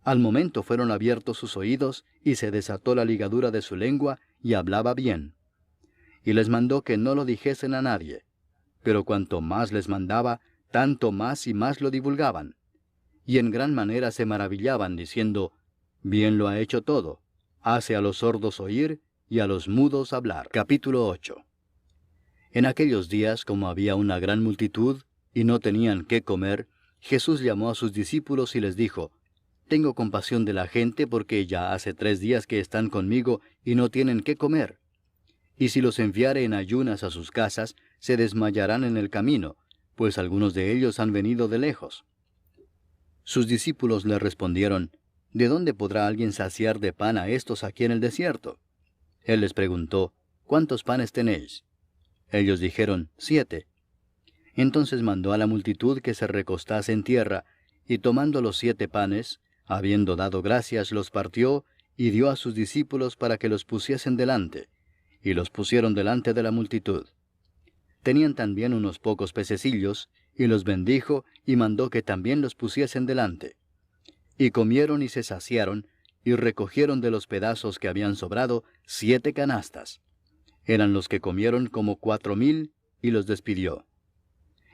Al momento fueron abiertos sus oídos, y se desató la ligadura de su lengua, y hablaba bien. Y les mandó que no lo dijesen a nadie. Pero cuanto más les mandaba, tanto más y más lo divulgaban. Y en gran manera se maravillaban, diciendo, bien lo ha hecho todo, hace a los sordos oír, y a los mudos hablar. Capítulo 8. En aquellos días, como había una gran multitud, y no tenían qué comer, Jesús llamó a sus discípulos y les dijo, «Tengo compasión de la gente porque ya hace 3 días que están conmigo y no tienen qué comer. Y si los enviare en ayunas a sus casas, se desmayarán en el camino, pues algunos de ellos han venido de lejos». Sus discípulos le respondieron, «¿De dónde podrá alguien saciar de pan a estos aquí en el desierto?» Él les preguntó, «¿Cuántos panes tenéis?» Ellos dijeron, 7. Entonces mandó a la multitud que se recostase en tierra, y tomando los 7 panes, habiendo dado gracias, los partió, y dio a sus discípulos para que los pusiesen delante, y los pusieron delante de la multitud. Tenían también unos pocos pececillos, y los bendijo, y mandó que también los pusiesen delante. Y comieron y se saciaron, y recogieron de los pedazos que habían sobrado 7 canastas. Eran los que comieron como 4,000, y los despidió.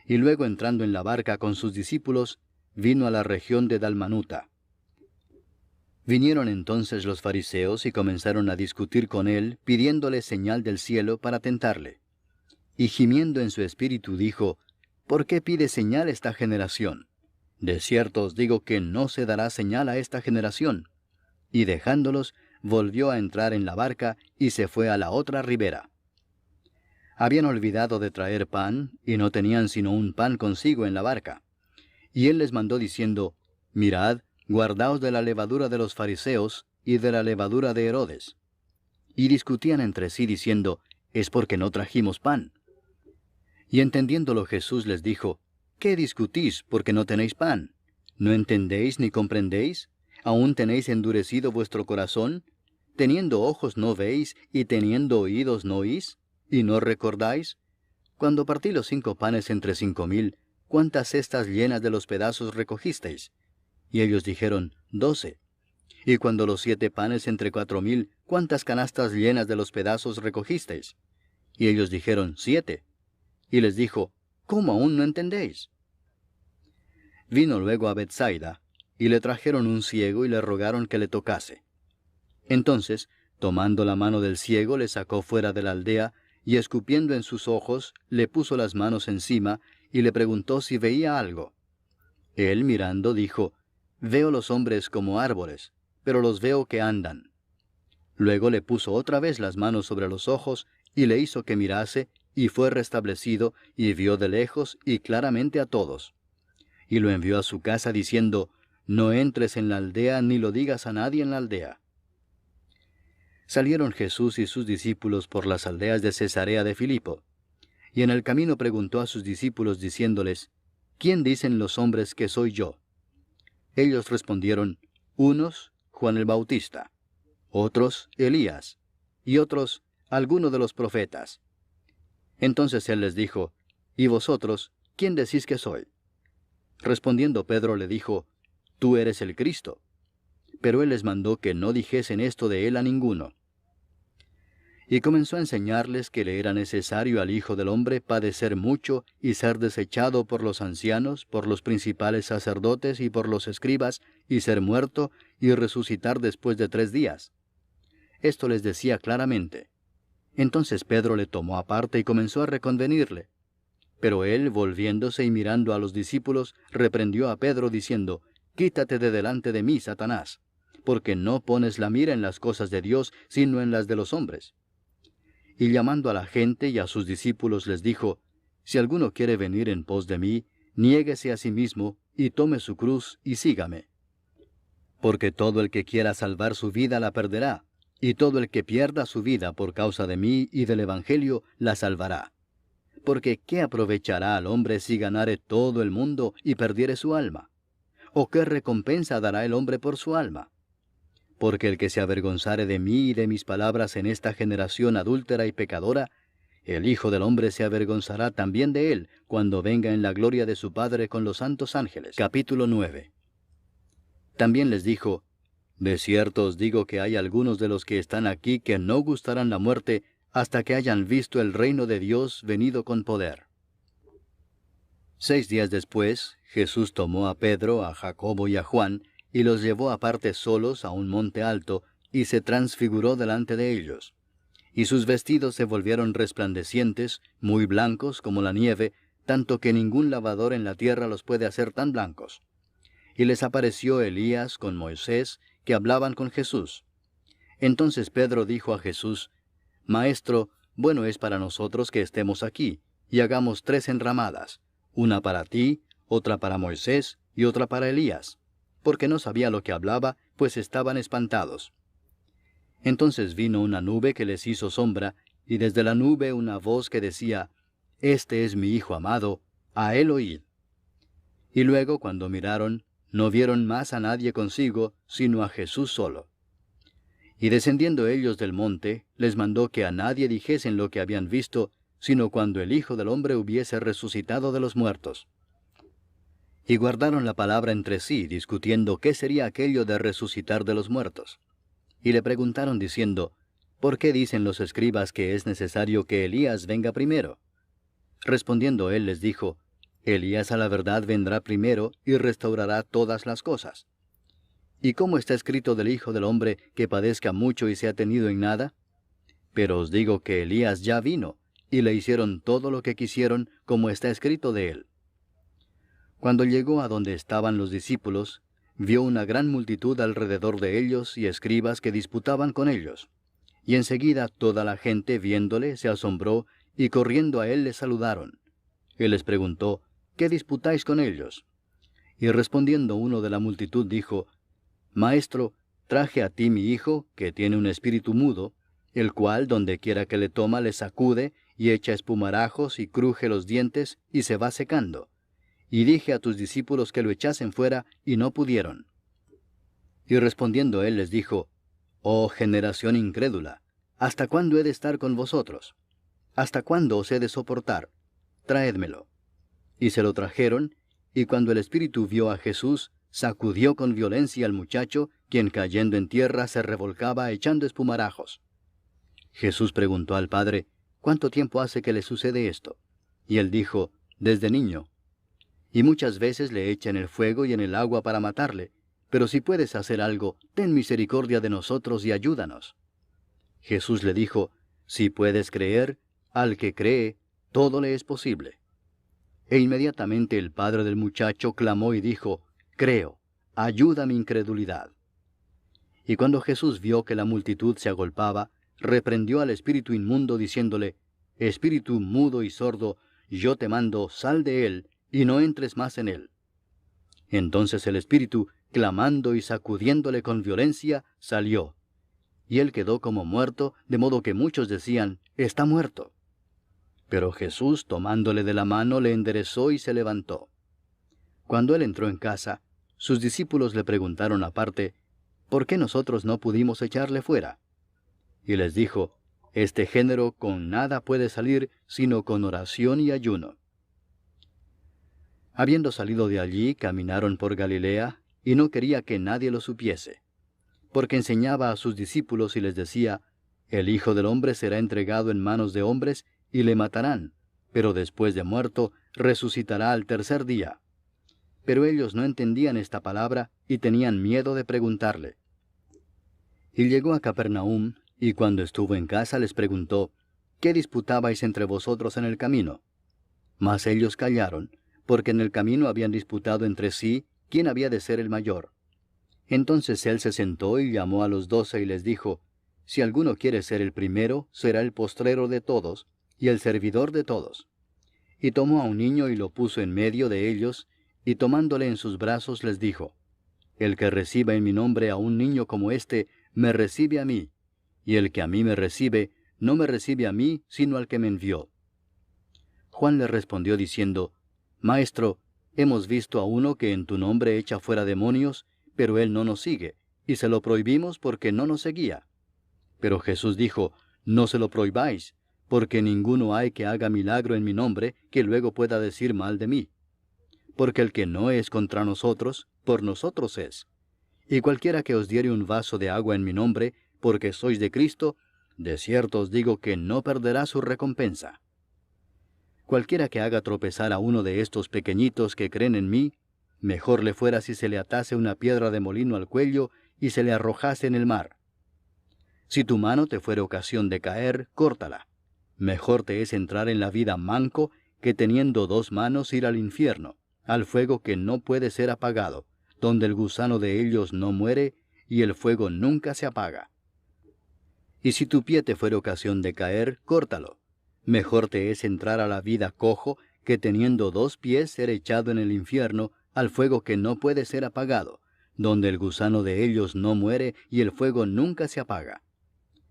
Y luego entrando en la barca con sus discípulos, vino a la región de Dalmanuta. Vinieron entonces los fariseos y comenzaron a discutir con él, pidiéndole señal del cielo para tentarle. Y gimiendo en su espíritu dijo, «¿Por qué pide señal esta generación? De cierto os digo que no se dará señal a esta generación». Y dejándolos, volvió a entrar en la barca y se fue a la otra ribera. Habían olvidado de traer pan, y no tenían sino un pan consigo en la barca. Y él les mandó diciendo, «Mirad, guardaos de la levadura de los fariseos y de la levadura de Herodes». Y discutían entre sí diciendo, «Es porque no trajimos pan». Y entendiéndolo Jesús les dijo, «¿Qué discutís porque no tenéis pan? ¿No entendéis ni comprendéis? ¿Aún tenéis endurecido vuestro corazón? ¿Teniendo ojos no veis, y teniendo oídos no oís? ¿Y no recordáis? Cuando partí los 5 panes entre 5,000, ¿cuántas cestas llenas de los pedazos recogisteis? Y ellos dijeron, 12. Y cuando los 7 panes entre 4,000, ¿cuántas canastas llenas de los pedazos recogisteis? Y ellos dijeron, 7. Y les dijo, ¿cómo aún no entendéis? Vino luego a Bethsaida, y le trajeron un ciego y le rogaron que le tocase. Entonces, tomando la mano del ciego, le sacó fuera de la aldea, y escupiendo en sus ojos, le puso las manos encima, y le preguntó si veía algo. Él, mirando, dijo, «Veo los hombres como árboles, pero los veo que andan». Luego le puso otra vez las manos sobre los ojos, y le hizo que mirase, y fue restablecido, y vio de lejos y claramente a todos. Y lo envió a su casa diciendo, «No entres en la aldea, ni lo digas a nadie en la aldea». Salieron Jesús y sus discípulos por las aldeas de Cesarea de Filipo. Y en el camino preguntó a sus discípulos diciéndoles, «¿Quién dicen los hombres que soy yo?» Ellos respondieron, «Unos, Juan el Bautista; otros, Elías; y otros, alguno de los profetas». Entonces él les dijo, «¿Y vosotros, quién decís que soy?» Respondiendo Pedro le dijo, «Tú eres el Cristo». Pero él les mandó que no dijesen esto de él a ninguno. Y comenzó a enseñarles que le era necesario al Hijo del Hombre padecer mucho y ser desechado por los ancianos, por los principales sacerdotes y por los escribas, y ser muerto y resucitar después de 3 días. Esto les decía claramente. Entonces Pedro le tomó aparte y comenzó a reconvenirle. Pero él, volviéndose y mirando a los discípulos, reprendió a Pedro diciendo, «Quítate de delante de mí, Satanás, porque no pones la mira en las cosas de Dios, sino en las de los hombres». Y llamando a la gente y a sus discípulos les dijo, «Si alguno quiere venir en pos de mí, niéguese a sí mismo, y tome su cruz, y sígame. Porque todo el que quiera salvar su vida la perderá, y todo el que pierda su vida por causa de mí y del Evangelio la salvará. Porque ¿qué aprovechará al hombre si ganare todo el mundo y perdiere su alma? ¿O qué recompensa dará el hombre por su alma? Porque el que se avergonzare de mí y de mis palabras en esta generación adúltera y pecadora, el Hijo del Hombre se avergonzará también de él, cuando venga en la gloria de su Padre con los santos ángeles». Capítulo 9. También les dijo, «De cierto os digo que hay algunos de los que están aquí que no gustarán la muerte hasta que hayan visto el reino de Dios venido con poder». 6 días después, Jesús tomó a Pedro, a Jacobo y a Juan, y los llevó aparte solos a un monte alto, y se transfiguró delante de ellos. Y sus vestidos se volvieron resplandecientes, muy blancos como la nieve, tanto que ningún lavador en la tierra los puede hacer tan blancos. Y les apareció Elías con Moisés, que hablaban con Jesús. Entonces Pedro dijo a Jesús: Maestro, bueno es para nosotros que estemos aquí, y hagamos 3 enramadas, una para ti, otra para Moisés, y otra para Elías, porque no sabía lo que hablaba, pues estaban espantados. Entonces vino una nube que les hizo sombra, y desde la nube una voz que decía: Este es mi Hijo amado, a él oíd. Y luego, cuando miraron, no vieron más a nadie consigo, sino a Jesús solo. Y descendiendo ellos del monte, les mandó que a nadie dijesen lo que habían visto, sino cuando el Hijo del Hombre hubiese resucitado de los muertos. Y guardaron la palabra entre sí, discutiendo qué sería aquello de resucitar de los muertos. Y le preguntaron diciendo: ¿Por qué dicen los escribas que es necesario que Elías venga primero? Respondiendo él les dijo: Elías a la verdad vendrá primero y restaurará todas las cosas. ¿Y cómo está escrito del Hijo del Hombre que padezca mucho y sea tenido en nada? Pero os digo que Elías ya vino, y le hicieron todo lo que quisieron, como está escrito de él. Cuando llegó a donde estaban los discípulos, vio una gran multitud alrededor de ellos y escribas que disputaban con ellos. Y enseguida toda la gente, viéndole, se asombró, y corriendo a él le saludaron. Él les preguntó: ¿Qué disputáis con ellos? Y respondiendo uno de la multitud dijo: Maestro, traje a ti mi hijo, que tiene un espíritu mudo, el cual donde quiera que le toma le sacude, y echa espumarajos y cruje los dientes, y se va secando. Y dije a tus discípulos que lo echasen fuera, y no pudieron. Y respondiendo él les dijo: Oh generación incrédula, ¿hasta cuándo he de estar con vosotros? ¿Hasta cuándo os he de soportar? Traédmelo. Y se lo trajeron, y cuando el espíritu vio a Jesús, sacudió con violencia al muchacho, quien cayendo en tierra se revolcaba echando espumarajos. Jesús preguntó al padre: ¿Cuánto tiempo hace que le sucede esto? Y él dijo: Desde niño. Y muchas veces le echa en el fuego y en el agua para matarle, pero si puedes hacer algo, ten misericordia de nosotros y ayúdanos. Jesús le dijo: Si puedes creer, al que cree, todo le es posible. E inmediatamente el padre del muchacho clamó y dijo: Creo, ayuda mi incredulidad. Y cuando Jesús vio que la multitud se agolpaba, reprendió al espíritu inmundo, diciéndole: Espíritu mudo y sordo, yo te mando, sal de él, y no entres más en él. Entonces el espíritu, clamando y sacudiéndole con violencia, salió. Y él quedó como muerto, de modo que muchos decían: Está muerto. Pero Jesús, tomándole de la mano, le enderezó y se levantó. Cuando él entró en casa, sus discípulos le preguntaron aparte: ¿Por qué nosotros no pudimos echarle fuera? Y les dijo: Este género con nada puede salir, sino con oración y ayuno. Habiendo salido de allí, caminaron por Galilea, y no quería que nadie lo supiese, porque enseñaba a sus discípulos y les decía: El Hijo del Hombre será entregado en manos de hombres, y le matarán, pero después de muerto, resucitará al tercer día. Pero ellos no entendían esta palabra, y tenían miedo de preguntarle. Y llegó a Capernaum, y cuando estuvo en casa les preguntó: ¿Qué disputabais entre vosotros en el camino? Mas ellos callaron, porque en el camino habían disputado entre sí quién había de ser el mayor. Entonces él se sentó y llamó a los 12 y les dijo: Si alguno quiere ser el primero, será el postrero de todos, y el servidor de todos. Y tomó a un niño y lo puso en medio de ellos, y tomándole en sus brazos les dijo: El que reciba en mi nombre a un niño como este, me recibe a mí, y el que a mí me recibe, no me recibe a mí, sino al que me envió. Juan le respondió diciendo: Maestro, hemos visto a uno que en tu nombre echa fuera demonios, pero él no nos sigue, y se lo prohibimos porque no nos seguía. Pero Jesús dijo: No se lo prohibáis, porque ninguno hay que haga milagro en mi nombre, que luego pueda decir mal de mí. Porque el que no es contra nosotros, por nosotros es. Y cualquiera que os diere un vaso de agua en mi nombre, porque sois de Cristo, de cierto os digo que no perderá su recompensa. Cualquiera que haga tropezar a uno de estos pequeñitos que creen en mí, mejor le fuera si se le atase una piedra de molino al cuello y se le arrojase en el mar. Si tu mano te fuere ocasión de caer, córtala. Mejor te es entrar en la vida manco que teniendo 2 manos ir al infierno, al fuego que no puede ser apagado, donde el gusano de ellos no muere, y el fuego nunca se apaga. Y si tu pie te fuere ocasión de caer, córtalo. Mejor te es entrar a la vida cojo, que teniendo 2 pies ser echado en el infierno, al fuego que no puede ser apagado, donde el gusano de ellos no muere, y el fuego nunca se apaga.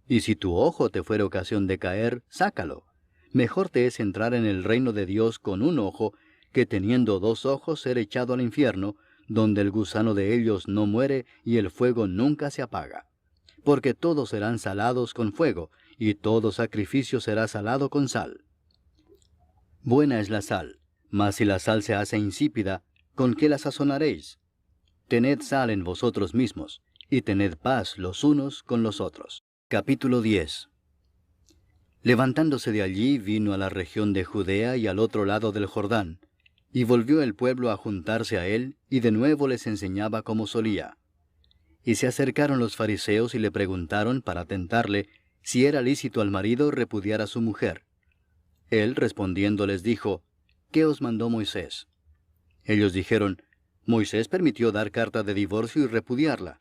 Y si tu ojo te fuere ocasión de caer, sácalo. Mejor te es entrar en el reino de Dios con un ojo, que teniendo 2 ojos ser echado al infierno, donde el gusano de ellos no muere, y el fuego nunca se apaga. Porque todos serán salados con fuego, y todo sacrificio será salado con sal. Buena es la sal, mas si la sal se hace insípida, ¿con qué la sazonaréis? Tened sal en vosotros mismos, y tened paz los unos con los otros. Capítulo 10. Levantándose de allí, vino a la región de Judea y al otro lado del Jordán, y volvió el pueblo a juntarse a él, y de nuevo les enseñaba como solía. Y se acercaron los fariseos y le preguntaron para tentarle si era lícito al marido repudiar a su mujer. Él respondiendo les dijo, ¿qué os mandó Moisés? Ellos dijeron, Moisés permitió dar carta de divorcio y repudiarla.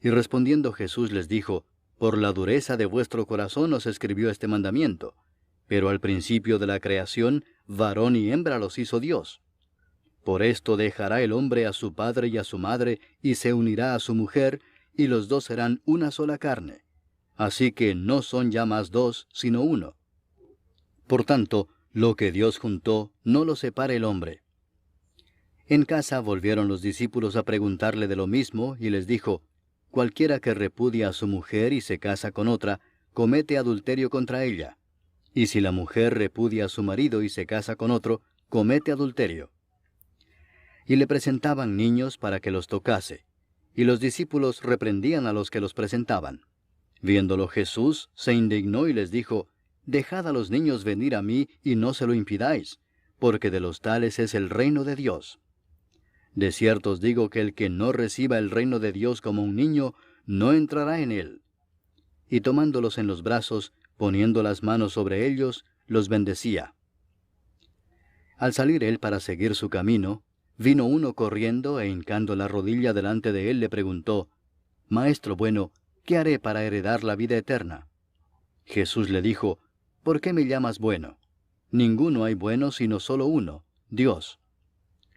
Y respondiendo Jesús les dijo, por la dureza de vuestro corazón os escribió este mandamiento, pero al principio de la creación, varón y hembra los hizo Dios. Por esto dejará el hombre a su padre y a su madre, y se unirá a su mujer, y los dos serán una sola carne. Así que no son ya más 2, sino uno. Por tanto, lo que Dios juntó, no lo separe el hombre. En casa volvieron los discípulos a preguntarle de lo mismo, y les dijo, cualquiera que repudia a su mujer y se casa con otra, comete adulterio contra ella. Y si la mujer repudia a su marido y se casa con otro, comete adulterio. Y le presentaban niños para que los tocase, y los discípulos reprendían a los que los presentaban. Viéndolo Jesús, se indignó y les dijo, dejad a los niños venir a mí y no se lo impidáis, porque de los tales es el reino de Dios. De cierto os digo que el que no reciba el reino de Dios como un niño, no entrará en él. Y tomándolos en los brazos, poniendo las manos sobre ellos, los bendecía. Al salir él para seguir su camino, vino uno corriendo e hincando la rodilla delante de él le preguntó, Maestro bueno, ¿qué haré para heredar la vida eterna? Jesús le dijo, ¿por qué me llamas bueno? Ninguno hay bueno sino solo uno, Dios.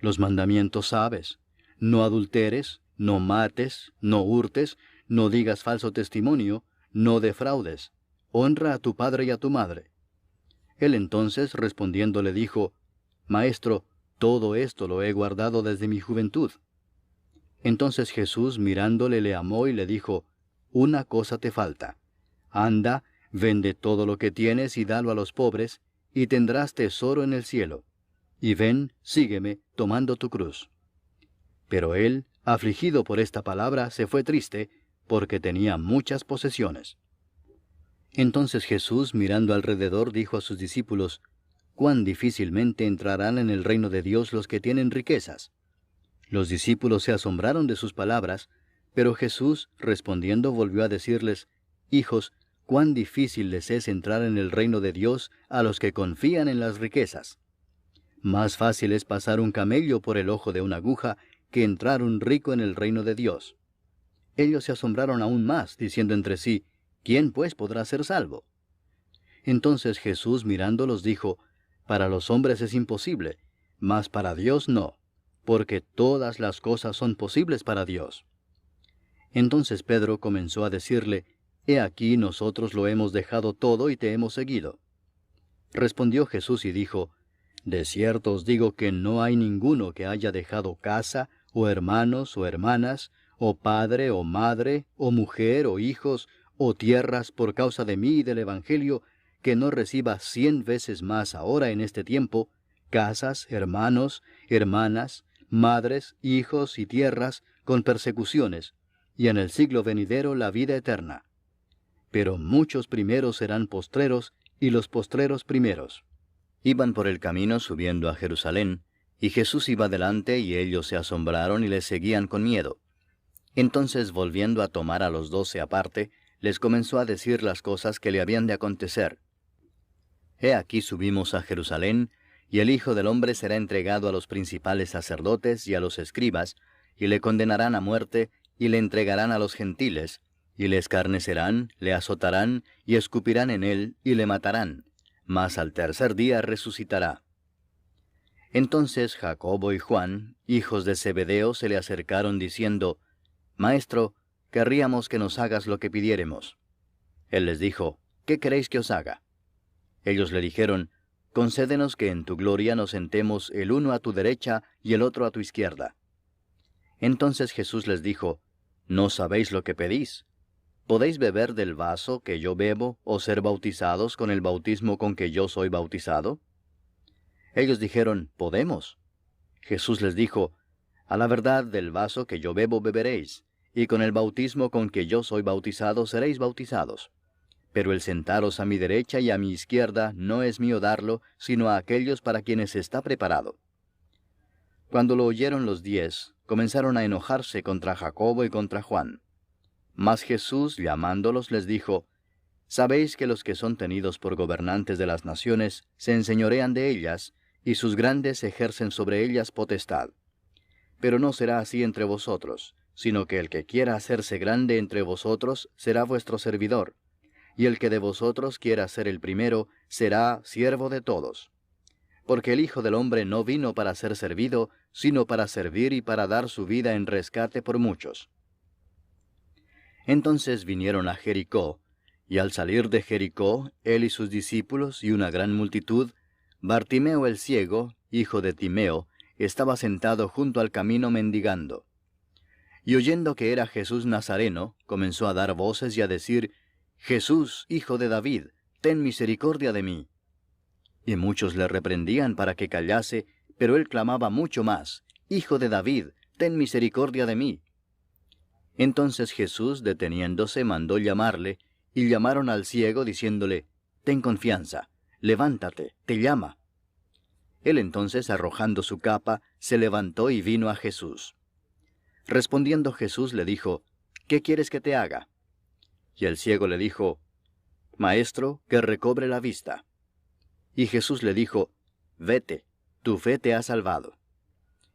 Los mandamientos sabes, no adulteres, no mates, no hurtes, no digas falso testimonio, no defraudes, honra a tu padre y a tu madre. Él entonces respondiendo le dijo, Maestro, todo esto lo he guardado desde mi juventud. Entonces Jesús mirándole le amó y le dijo, una cosa te falta. Anda, vende todo lo que tienes y dalo a los pobres, y tendrás tesoro en el cielo. Y ven, sígueme, tomando tu cruz. Pero él, afligido por esta palabra, se fue triste, porque tenía muchas posesiones. Entonces Jesús, mirando alrededor, dijo a sus discípulos, cuán difícilmente entrarán en el reino de Dios los que tienen riquezas. Los discípulos se asombraron de sus palabras, pero Jesús, respondiendo, volvió a decirles, hijos, cuán difícil les es entrar en el reino de Dios a los que confían en las riquezas. Más fácil es pasar un camello por el ojo de una aguja que entrar un rico en el reino de Dios. Ellos se asombraron aún más, diciendo entre sí, ¿quién pues podrá ser salvo? Entonces Jesús mirándolos dijo, para los hombres es imposible, mas para Dios no, porque todas las cosas son posibles para Dios. Entonces Pedro comenzó a decirle, He aquí nosotros lo hemos dejado todo y te hemos seguido. Respondió Jesús y dijo, de cierto os digo que no hay ninguno que haya dejado casa, o hermanos, o hermanas, o padre, o madre, o mujer, o hijos, o tierras por causa de mí y del Evangelio, que no reciba 100 veces más ahora en este tiempo, casas, hermanos, hermanas, madres, hijos y tierras, con persecuciones, y en el siglo venidero la vida eterna. Pero muchos primeros serán postreros, y los postreros primeros. Iban por el camino subiendo a Jerusalén, y Jesús iba delante, y ellos se asombraron y le seguían con miedo. Entonces, volviendo a tomar a los 12 aparte, les comenzó a decir las cosas que le habían de acontecer. He aquí subimos a Jerusalén, Y el Hijo del Hombre será entregado a los principales sacerdotes y a los escribas, y le condenarán a muerte, y le entregarán a los gentiles, y le escarnecerán, le azotarán, y escupirán en él, y le matarán, mas al tercer día resucitará. Entonces Jacobo y Juan, hijos de Zebedeo, se le acercaron diciendo, Maestro, querríamos que nos hagas lo que pidiéremos. Él les dijo, ¿qué queréis que os haga? Ellos le dijeron, Concédenos que en tu gloria nos sentemos el uno a tu derecha y el otro a tu izquierda. Entonces Jesús les dijo, ¿no sabéis lo que pedís? ¿Podéis beber del vaso que yo bebo o ser bautizados con el bautismo con que yo soy bautizado? Ellos dijeron, Podemos. Jesús les dijo, A la verdad del vaso que yo bebo beberéis, y con el bautismo con que yo soy bautizado seréis bautizados. Pero el sentaros a mi derecha y a mi izquierda no es mío darlo, sino a aquellos para quienes está preparado. Cuando lo oyeron los 10, comenzaron a enojarse contra Jacobo y contra Juan. Mas Jesús, llamándolos, les dijo, Sabéis que los que son tenidos por gobernantes de las naciones se enseñorean de ellas, y sus grandes ejercen sobre ellas potestad. Pero no será así entre vosotros, sino que el que quiera hacerse grande entre vosotros será vuestro servidor, y el que de vosotros quiera ser el primero será siervo de todos. Porque el Hijo del Hombre no vino para ser servido, sino para servir y para dar su vida en rescate por muchos. Entonces vinieron a Jericó, y al salir de Jericó, él y sus discípulos y una gran multitud, Bartimeo el ciego, hijo de Timeo, estaba sentado junto al camino mendigando. Y oyendo que era Jesús Nazareno, comenzó a dar voces y a decir, Jesús, hijo de David, ten misericordia de mí. Y muchos le reprendían para que callase, pero él clamaba mucho más, Hijo de David, ten misericordia de mí. Entonces Jesús, deteniéndose, mandó llamarle, y llamaron al ciego, diciéndole, Ten confianza, levántate, te llama. Él entonces, arrojando su capa, se levantó y vino a Jesús. Respondiendo Jesús le dijo, ¿qué quieres que te haga? Y el ciego le dijo, Maestro, que recobre la vista. Y Jesús le dijo, Vete, tu fe te ha salvado.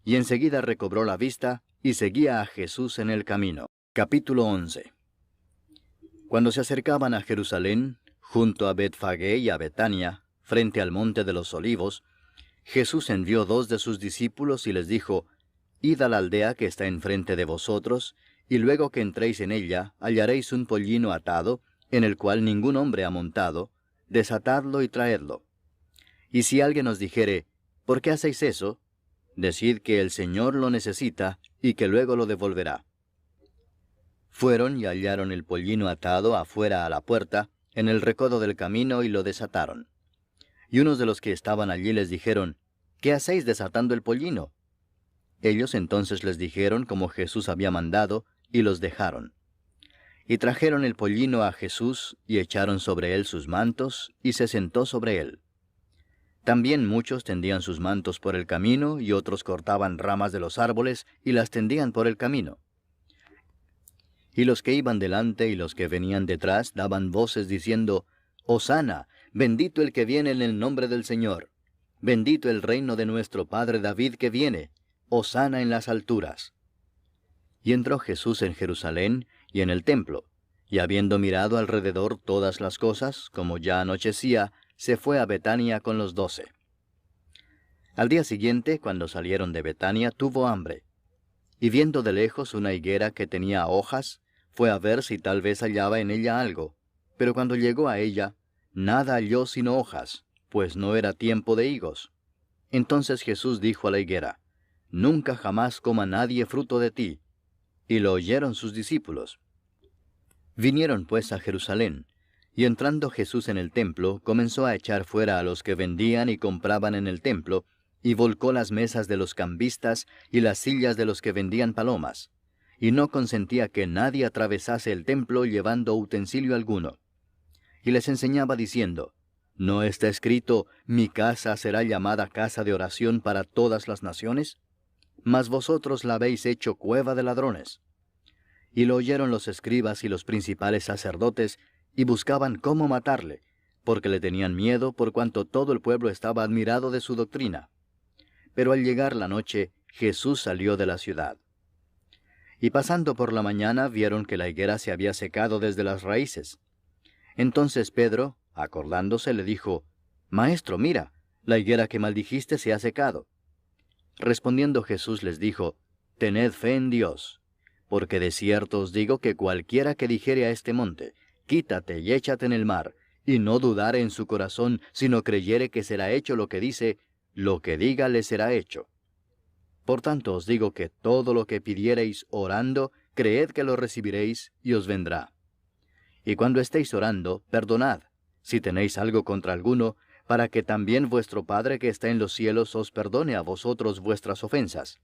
Y enseguida recobró la vista, y seguía a Jesús en el camino. Capítulo 11. Cuando se acercaban a Jerusalén, junto a Betfagé y a Betania, frente al monte de los Olivos, Jesús envió 2 de sus discípulos y les dijo, Id a la aldea que está enfrente de vosotros, y luego que entréis en ella, hallaréis un pollino atado, en el cual ningún hombre ha montado, desatadlo y traedlo. Y si alguien os dijere, ¿por qué hacéis eso? Decid que el Señor lo necesita, y que luego lo devolverá. Fueron y hallaron el pollino atado afuera a la puerta, en el recodo del camino, y lo desataron. Y unos de los que estaban allí les dijeron, ¿qué hacéis desatando el pollino? Ellos entonces les dijeron como Jesús había mandado, y los dejaron. Y trajeron el pollino a Jesús, y echaron sobre él sus mantos, y se sentó sobre él. También muchos tendían sus mantos por el camino, y otros cortaban ramas de los árboles, y las tendían por el camino. Y los que iban delante y los que venían detrás daban voces diciendo, Hosana, bendito el que viene en el nombre del Señor. Bendito el reino de nuestro padre David que viene. Hosana en las alturas. Y entró Jesús en Jerusalén y en el templo, y habiendo mirado alrededor todas las cosas, como ya anochecía, se fue a Betania con los 12. Al día siguiente, cuando salieron de Betania, tuvo hambre. Y viendo de lejos una higuera que tenía hojas, fue a ver si tal vez hallaba en ella algo. Pero cuando llegó a ella, nada halló sino hojas, pues no era tiempo de higos. Entonces Jesús dijo a la higuera, Nunca jamás coma nadie fruto de ti. Y lo oyeron sus discípulos. Vinieron pues a Jerusalén, y entrando Jesús en el templo, comenzó a echar fuera a los que vendían y compraban en el templo, y volcó las mesas de los cambistas y las sillas de los que vendían palomas, y no consentía que nadie atravesase el templo llevando utensilio alguno. Y les enseñaba diciendo, ¿no está escrito, mi casa será llamada casa de oración para todas las naciones? Mas vosotros la habéis hecho cueva de ladrones. Y lo oyeron los escribas y los principales sacerdotes, y buscaban cómo matarle, porque le tenían miedo por cuanto todo el pueblo estaba admirado de su doctrina. Pero al llegar la noche, Jesús salió de la ciudad. Y pasando por la mañana vieron que la higuera se había secado desde las raíces. Entonces Pedro, acordándose, le dijo, Maestro, mira, la higuera que maldijiste se ha secado. Respondiendo Jesús les dijo, Tened fe en Dios, porque de cierto os digo que cualquiera que dijere a este monte, Quítate y échate en el mar, y no dudare en su corazón, sino creyere que será hecho lo que dice, lo que diga le será hecho. Por tanto os digo que todo lo que pidiereis orando, creed que lo recibiréis, y os vendrá. Y cuando estéis orando, perdonad, si tenéis algo contra alguno, para que también vuestro Padre que está en los cielos os perdone a vosotros vuestras ofensas.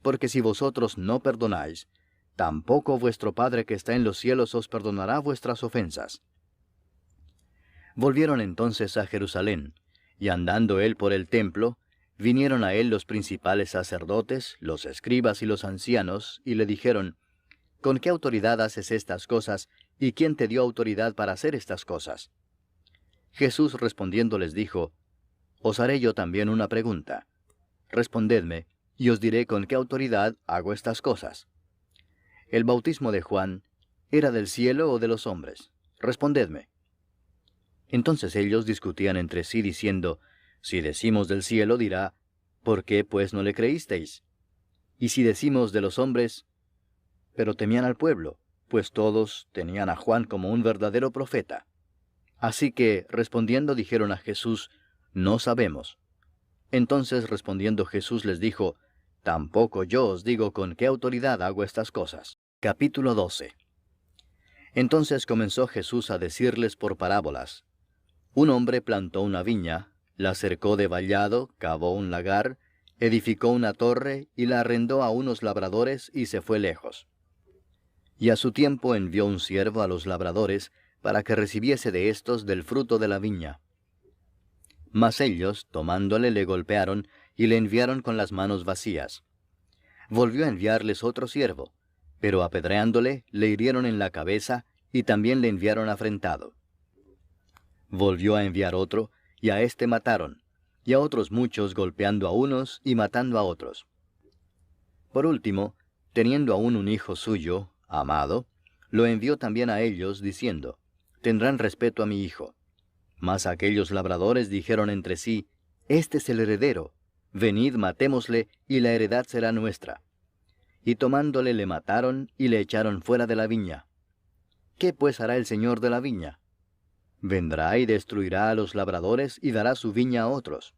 Porque si vosotros no perdonáis, tampoco vuestro Padre que está en los cielos os perdonará vuestras ofensas. Volvieron entonces a Jerusalén, y andando él por el templo, vinieron a él los principales sacerdotes, los escribas y los ancianos, y le dijeron, ¿Con qué autoridad haces estas cosas, y quién te dio autoridad para hacer estas cosas? Jesús respondiendo les dijo, Os haré yo también una pregunta. Respondedme, y os diré con qué autoridad hago estas cosas. ¿El bautismo de Juan era del cielo o de los hombres? Respondedme. Entonces ellos discutían entre sí diciendo, Si decimos del cielo, dirá, ¿por qué pues no le creísteis? Y si decimos de los hombres, pero temían al pueblo, pues todos tenían a Juan como un verdadero profeta. Así que, respondiendo, dijeron a Jesús, No sabemos. Entonces respondiendo Jesús les dijo, Tampoco yo os digo con qué autoridad hago estas cosas. Capítulo 12. Entonces comenzó Jesús a decirles por parábolas. Un hombre plantó una viña, la cercó de vallado, cavó un lagar, edificó una torre y la arrendó a unos labradores y se fue lejos. Y a su tiempo envió un siervo a los labradores para que recibiese de éstos del fruto de la viña. Mas ellos, tomándole, le golpearon y le enviaron con las manos vacías. Volvió a enviarles otro siervo, pero apedreándole, le hirieron en la cabeza y también le enviaron afrentado. Volvió a enviar otro, y a éste mataron, y a otros muchos golpeando a unos y matando a otros. Por último, teniendo aún un hijo suyo, amado, lo envió también a ellos, diciendo, Tendrán respeto a mi hijo. Mas aquellos labradores dijeron entre sí, Este es el heredero, venid matémosle, y la heredad será nuestra. Y tomándole le mataron, y le echaron fuera de la viña. ¿Qué pues hará el señor de la viña? Vendrá y destruirá a los labradores, y dará su viña a otros.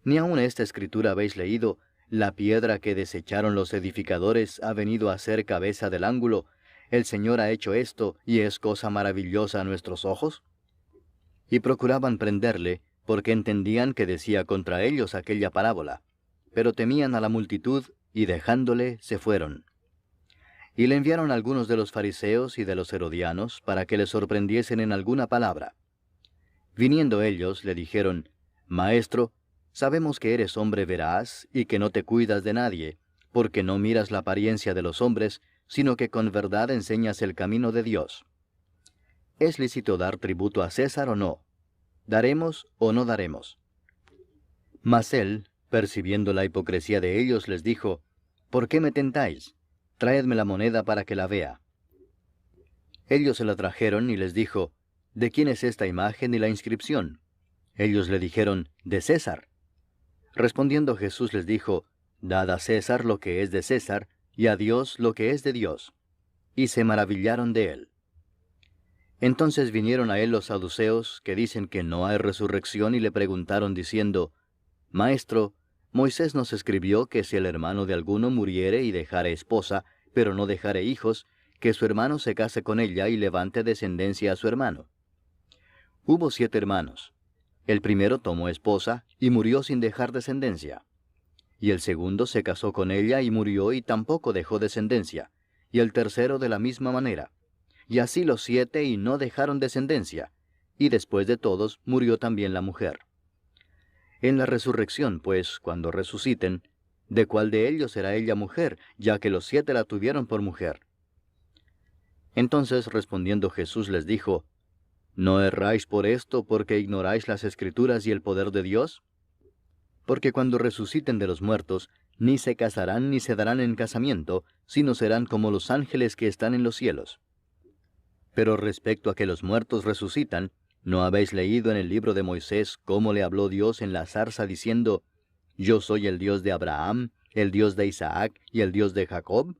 Ni aun esta escritura habéis leído, la piedra que desecharon los edificadores ha venido a ser cabeza del ángulo, el Señor ha hecho esto, y es cosa maravillosa a nuestros ojos. Y procuraban prenderle, porque entendían que decía contra ellos aquella parábola, pero temían a la multitud, y dejándole, se fueron. Y le enviaron algunos de los fariseos y de los herodianos, para que le sorprendiesen en alguna palabra. Viniendo ellos, le dijeron, Maestro, sabemos que eres hombre veraz, y que no te cuidas de nadie, porque no miras la apariencia de los hombres, sino que con verdad enseñas el camino de Dios. ¿Es lícito dar tributo a César o no? ¿Daremos o no daremos? Mas él, percibiendo la hipocresía de ellos, les dijo, ¿Por qué me tentáis? Traedme la moneda para que la vea. Ellos se la trajeron y les dijo, ¿De quién es esta imagen y la inscripción? Ellos le dijeron, de César. Respondiendo Jesús les dijo, Dad a César lo que es de César, y a Dios lo que es de Dios. Y se maravillaron de él. Entonces vinieron a él los saduceos, que dicen que no hay resurrección, y le preguntaron diciendo, Maestro, Moisés nos escribió que si el hermano de alguno muriere y dejare esposa, pero no dejare hijos, que su hermano se case con ella y levante descendencia a su hermano. Hubo 7 hermanos. El primero tomó esposa y murió sin dejar descendencia. Y el segundo se casó con ella y murió y tampoco dejó descendencia. Y el tercero de la misma manera. Y así los 7 y no dejaron descendencia. Y después de todos murió también la mujer. En la resurrección, pues, cuando resuciten, ¿de cuál de ellos será ella mujer, ya que los 7 la tuvieron por mujer? Entonces respondiendo Jesús les dijo, ¿No erráis por esto porque ignoráis las Escrituras y el poder de Dios? Porque cuando resuciten de los muertos, ni se casarán ni se darán en casamiento, sino serán como los ángeles que están en los cielos. Pero respecto a que los muertos resucitan, ¿no habéis leído en el libro de Moisés cómo le habló Dios en la zarza diciendo, Yo soy el Dios de Abraham, el Dios de Isaac y el Dios de Jacob?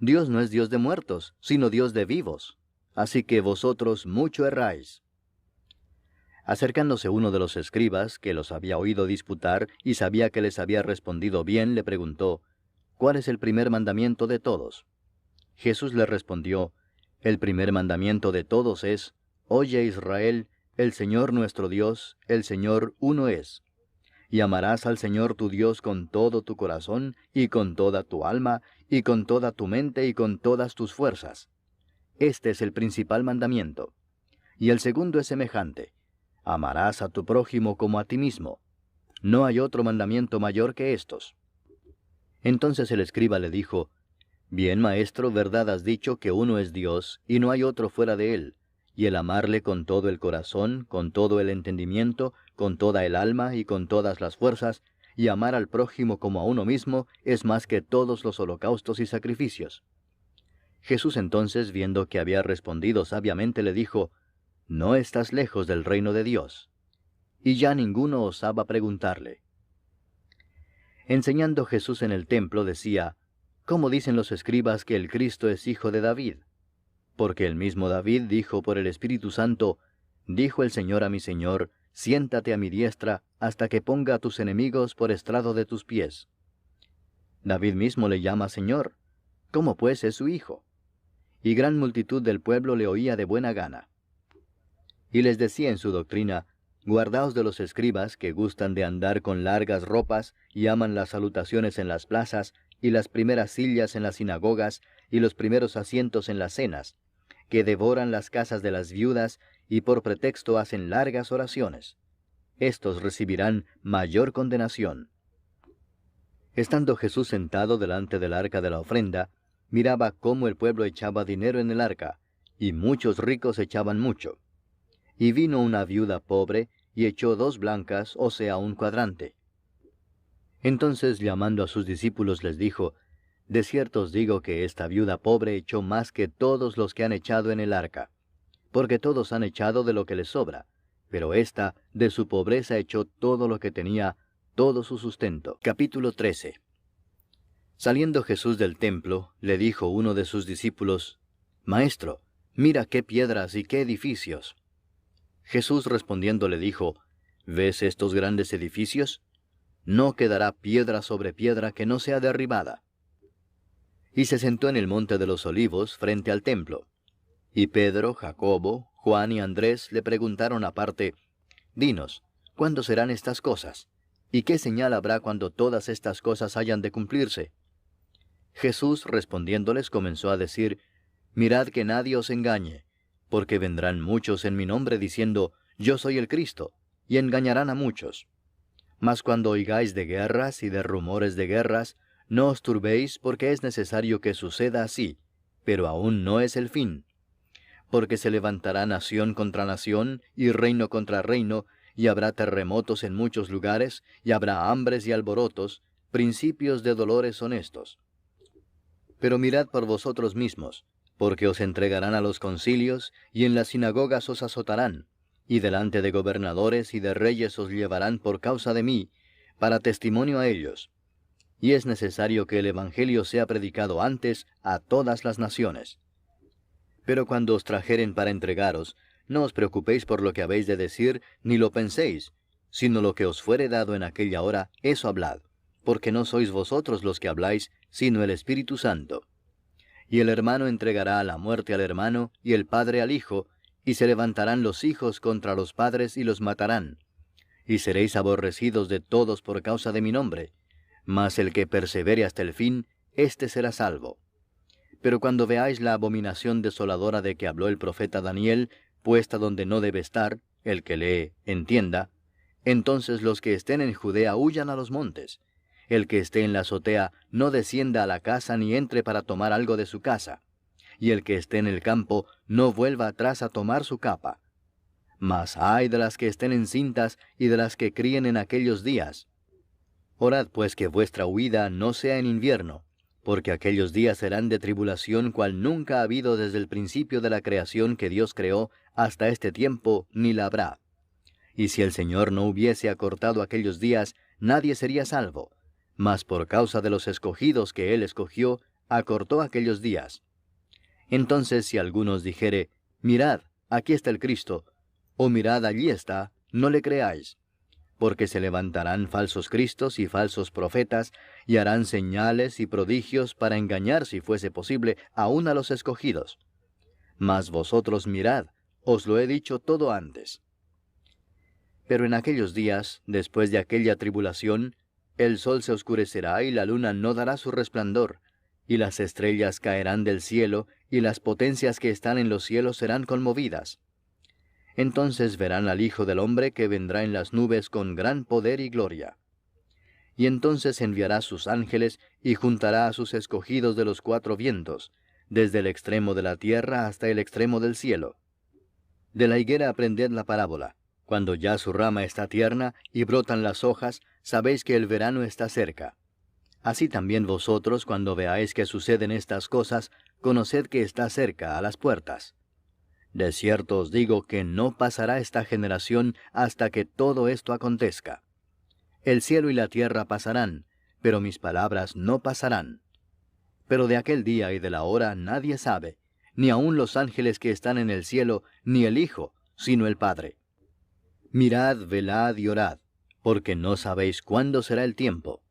Dios no es Dios de muertos, sino Dios de vivos. Así que vosotros mucho erráis. Acercándose uno de los escribas, que los había oído disputar y sabía que les había respondido bien, le preguntó, ¿Cuál es el primer mandamiento de todos? Jesús le respondió, El primer mandamiento de todos es, Oye Israel, el Señor nuestro Dios, el Señor uno es. Y amarás al Señor tu Dios con todo tu corazón, y con toda tu alma, y con toda tu mente, y con todas tus fuerzas. Este es el principal mandamiento. Y el segundo es semejante. Amarás a tu prójimo como a ti mismo. No hay otro mandamiento mayor que estos. Entonces el escriba le dijo, Bien, maestro, verdad has dicho que uno es Dios, y no hay otro fuera de él, y el amarle con todo el corazón, con todo el entendimiento, con toda el alma y con todas las fuerzas, y amar al prójimo como a uno mismo, es más que todos los holocaustos y sacrificios. Jesús entonces, viendo que había respondido sabiamente, le dijo, No estás lejos del reino de Dios. Y ya ninguno osaba preguntarle. Enseñando Jesús en el templo, decía, ¿Cómo dicen los escribas que el Cristo es hijo de David? Porque el mismo David dijo por el Espíritu Santo, Dijo el Señor a mi Señor, Siéntate a mi diestra, hasta que ponga a tus enemigos por estrado de tus pies. David mismo le llama Señor. ¿Cómo pues es su hijo? Y gran multitud del pueblo le oía de buena gana. Y les decía en su doctrina, Guardaos de los escribas que gustan de andar con largas ropas y aman las salutaciones en las plazas, y las primeras sillas en las sinagogas, y los primeros asientos en las cenas, que devoran las casas de las viudas, y por pretexto hacen largas oraciones. Estos recibirán mayor condenación. Estando Jesús sentado delante del arca de la ofrenda, miraba cómo el pueblo echaba dinero en el arca, y muchos ricos echaban mucho. Y vino una viuda pobre, y echó 2 blancas, o sea, 1 cuadrante. Entonces, llamando a sus discípulos, les dijo, De cierto os digo que esta viuda pobre echó más que todos los que han echado en el arca, porque todos han echado de lo que les sobra, pero ésta de su pobreza echó todo lo que tenía, todo su sustento. Capítulo 13. Saliendo Jesús del templo, le dijo uno de sus discípulos, Maestro, mira qué piedras y qué edificios. Jesús respondiendo le dijo, ¿Ves estos grandes edificios? No quedará piedra sobre piedra que no sea derribada. Y se sentó en el monte de los olivos frente al templo. Y Pedro, Jacobo, Juan y Andrés le preguntaron aparte, Dinos, ¿cuándo serán estas cosas? ¿Y qué señal habrá cuando todas estas cosas hayan de cumplirse? Jesús respondiéndoles comenzó a decir, Mirad que nadie os engañe, porque vendrán muchos en mi nombre diciendo, Yo soy el Cristo, y engañarán a muchos. Mas cuando oigáis de guerras y de rumores de guerras, no os turbéis, porque es necesario que suceda así, pero aún no es el fin. Porque se levantará nación contra nación, y reino contra reino, y habrá terremotos en muchos lugares, y habrá hambres y alborotos, principios de dolores son estos. Pero mirad por vosotros mismos, porque os entregarán a los concilios, y en las sinagogas os azotarán, y delante de gobernadores y de reyes os llevarán por causa de mí, para testimonio a ellos. Y es necesario que el Evangelio sea predicado antes a todas las naciones. Pero cuando os trajeren para entregaros, no os preocupéis por lo que habéis de decir, ni lo penséis, sino lo que os fuere dado en aquella hora, eso hablad, porque no sois vosotros los que habláis, sino el Espíritu Santo. Y el hermano entregará a la muerte al hermano, y el padre al hijo, y se levantarán los hijos contra los padres y los matarán. Y seréis aborrecidos de todos por causa de mi nombre, mas el que persevere hasta el fin, éste será salvo. Pero cuando veáis la abominación desoladora de que habló el profeta Daniel, puesta donde no debe estar, el que lee, entienda, entonces los que estén en Judea huyan a los montes. El que esté en la azotea no descienda a la casa ni entre para tomar algo de su casa. Y el que esté en el campo no vuelva atrás a tomar su capa. Mas ay de las que estén encintas y de las que críen en aquellos días. Orad pues que vuestra huida no sea en invierno, porque aquellos días serán de tribulación cual nunca ha habido desde el principio de la creación que Dios creó hasta este tiempo, ni la habrá. Y si el Señor no hubiese acortado aquellos días, nadie sería salvo. Mas por causa de los escogidos que Él escogió, acortó aquellos días. Entonces si alguno os dijere, mirad, aquí está el Cristo, o mirad, allí está, no le creáis. Porque se levantarán falsos cristos y falsos profetas, y harán señales y prodigios para engañar, si fuese posible, aun a los escogidos. Mas vosotros mirad, os lo he dicho todo antes. Pero en aquellos días, después de aquella tribulación, el sol se oscurecerá y la luna no dará su resplandor, y las estrellas caerán del cielo, y las potencias que están en los cielos serán conmovidas. Entonces verán al Hijo del Hombre que vendrá en las nubes con gran poder y gloria. Y entonces enviará sus ángeles y juntará a sus escogidos de los cuatro vientos, desde el extremo de la tierra hasta el extremo del cielo. De la higuera aprended la parábola. Cuando ya su rama está tierna y brotan las hojas, sabéis que el verano está cerca. Así también vosotros, cuando veáis que suceden estas cosas, conoced que está cerca, a las puertas. De cierto os digo que no pasará esta generación hasta que todo esto acontezca. El cielo y la tierra pasarán, pero mis palabras no pasarán. Pero de aquel día y de la hora nadie sabe, ni aun los ángeles que están en el cielo, ni el Hijo, sino el Padre. Mirad, velad y orad, porque no sabéis cuándo será el tiempo.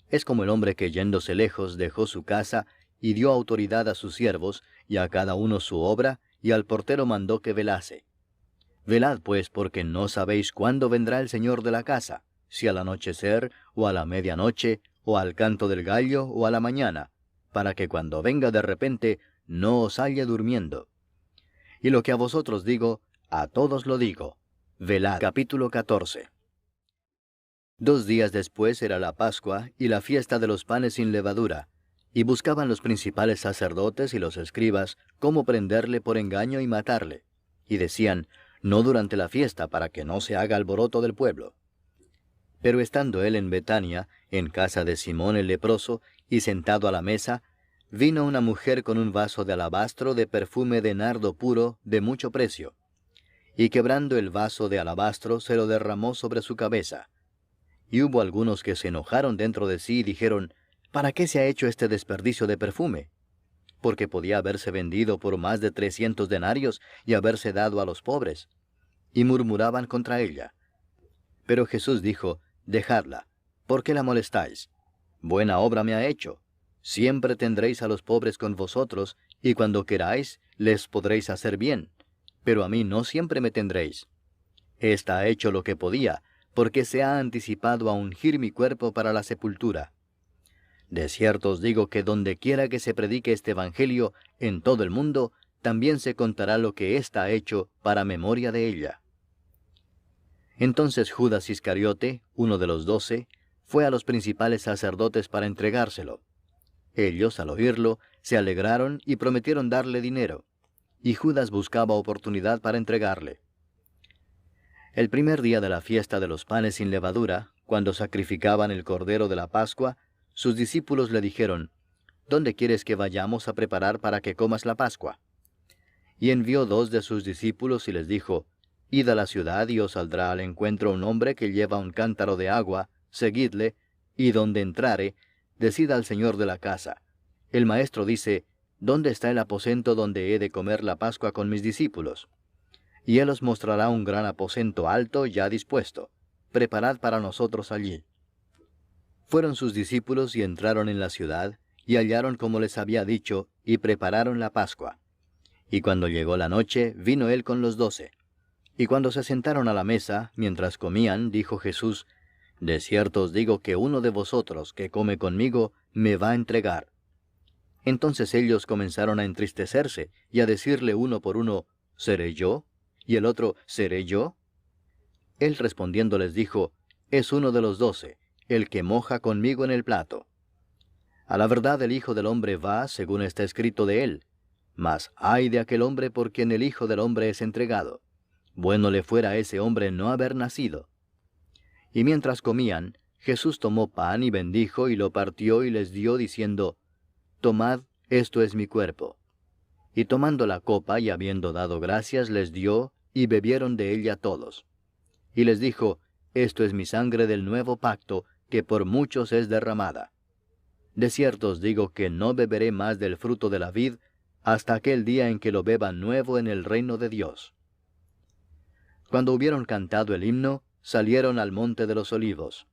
Es como el hombre que yéndose lejos dejó su casa y dio autoridad a sus siervos, y a cada uno su obra, y al portero mandó que velase. Velad pues, porque no sabéis cuándo vendrá el Señor de la casa, si al anochecer, o a la medianoche, o al canto del gallo, o a la mañana, para que cuando venga de repente no os halle durmiendo. Y lo que a vosotros digo, a todos lo digo. Velad. Capítulo 14. 2 días después era la Pascua y la fiesta de los panes sin levadura, y buscaban los principales sacerdotes y los escribas cómo prenderle por engaño y matarle. Y decían, no durante la fiesta, para que no se haga alboroto del pueblo. Pero estando él en Betania, en casa de Simón el leproso, y sentado a la mesa, vino una mujer con un vaso de alabastro de perfume de nardo puro, de mucho precio. Y quebrando el vaso de alabastro, se lo derramó sobre su cabeza. Y hubo algunos que se enojaron dentro de sí y dijeron, ¿para qué se ha hecho este desperdicio de perfume? Porque podía haberse vendido por más de 300 denarios y haberse dado a los pobres. Y murmuraban contra ella. Pero Jesús dijo, dejadla, ¿por qué la molestáis? Buena obra me ha hecho. Siempre tendréis a los pobres con vosotros, y cuando queráis, les podréis hacer bien. Pero a mí no siempre me tendréis. Esta ha hecho lo que podía, porque se ha anticipado a ungir mi cuerpo para la sepultura. De cierto os digo que donde quiera que se predique este evangelio en todo el mundo, también se contará lo que ésta ha hecho para memoria de ella. Entonces Judas Iscariote, uno de los 12, fue a los principales sacerdotes para entregárselo. Ellos, al oírlo, se alegraron y prometieron darle dinero, y Judas buscaba oportunidad para entregarle. El primer día de la fiesta de los panes sin levadura, cuando sacrificaban el cordero de la Pascua, sus discípulos le dijeron, ¿dónde quieres que vayamos a preparar para que comas la Pascua? Y envió 2 de sus discípulos y les dijo, Id a la ciudad y os saldrá al encuentro un hombre que lleva un cántaro de agua, seguidle, y donde entrare, decid al señor de la casa, el maestro dice, ¿dónde está el aposento donde he de comer la Pascua con mis discípulos? Y él os mostrará un gran aposento alto ya dispuesto. Preparad para nosotros allí. Fueron sus discípulos y entraron en la ciudad, y hallaron como les había dicho, y prepararon la Pascua. Y cuando llegó la noche, vino él con los 12. Y cuando se sentaron a la mesa, mientras comían, dijo Jesús, de cierto os digo que uno de vosotros que come conmigo, me va a entregar. Entonces ellos comenzaron a entristecerse, y a decirle uno por uno, ¿seré yo? Y el otro, ¿seré yo? Él respondiendo les dijo, es uno de los 12, el que moja conmigo en el plato. A la verdad el Hijo del Hombre va, según está escrito de él, mas ay de aquel hombre por quien el Hijo del Hombre es entregado. Bueno le fuera a ese hombre no haber nacido. Y mientras comían, Jesús tomó pan y bendijo y lo partió y les dio, diciendo, Tomad, esto es mi cuerpo. Y tomando la copa y habiendo dado gracias, les dio, y bebieron de ella todos. Y les dijo, Esto es mi sangre del nuevo pacto, que por muchos es derramada. De cierto os digo que no beberé más del fruto de la vid, hasta aquel día en que lo beba nuevo en el reino de Dios. Cuando hubieron cantado el himno, salieron al monte de los olivos.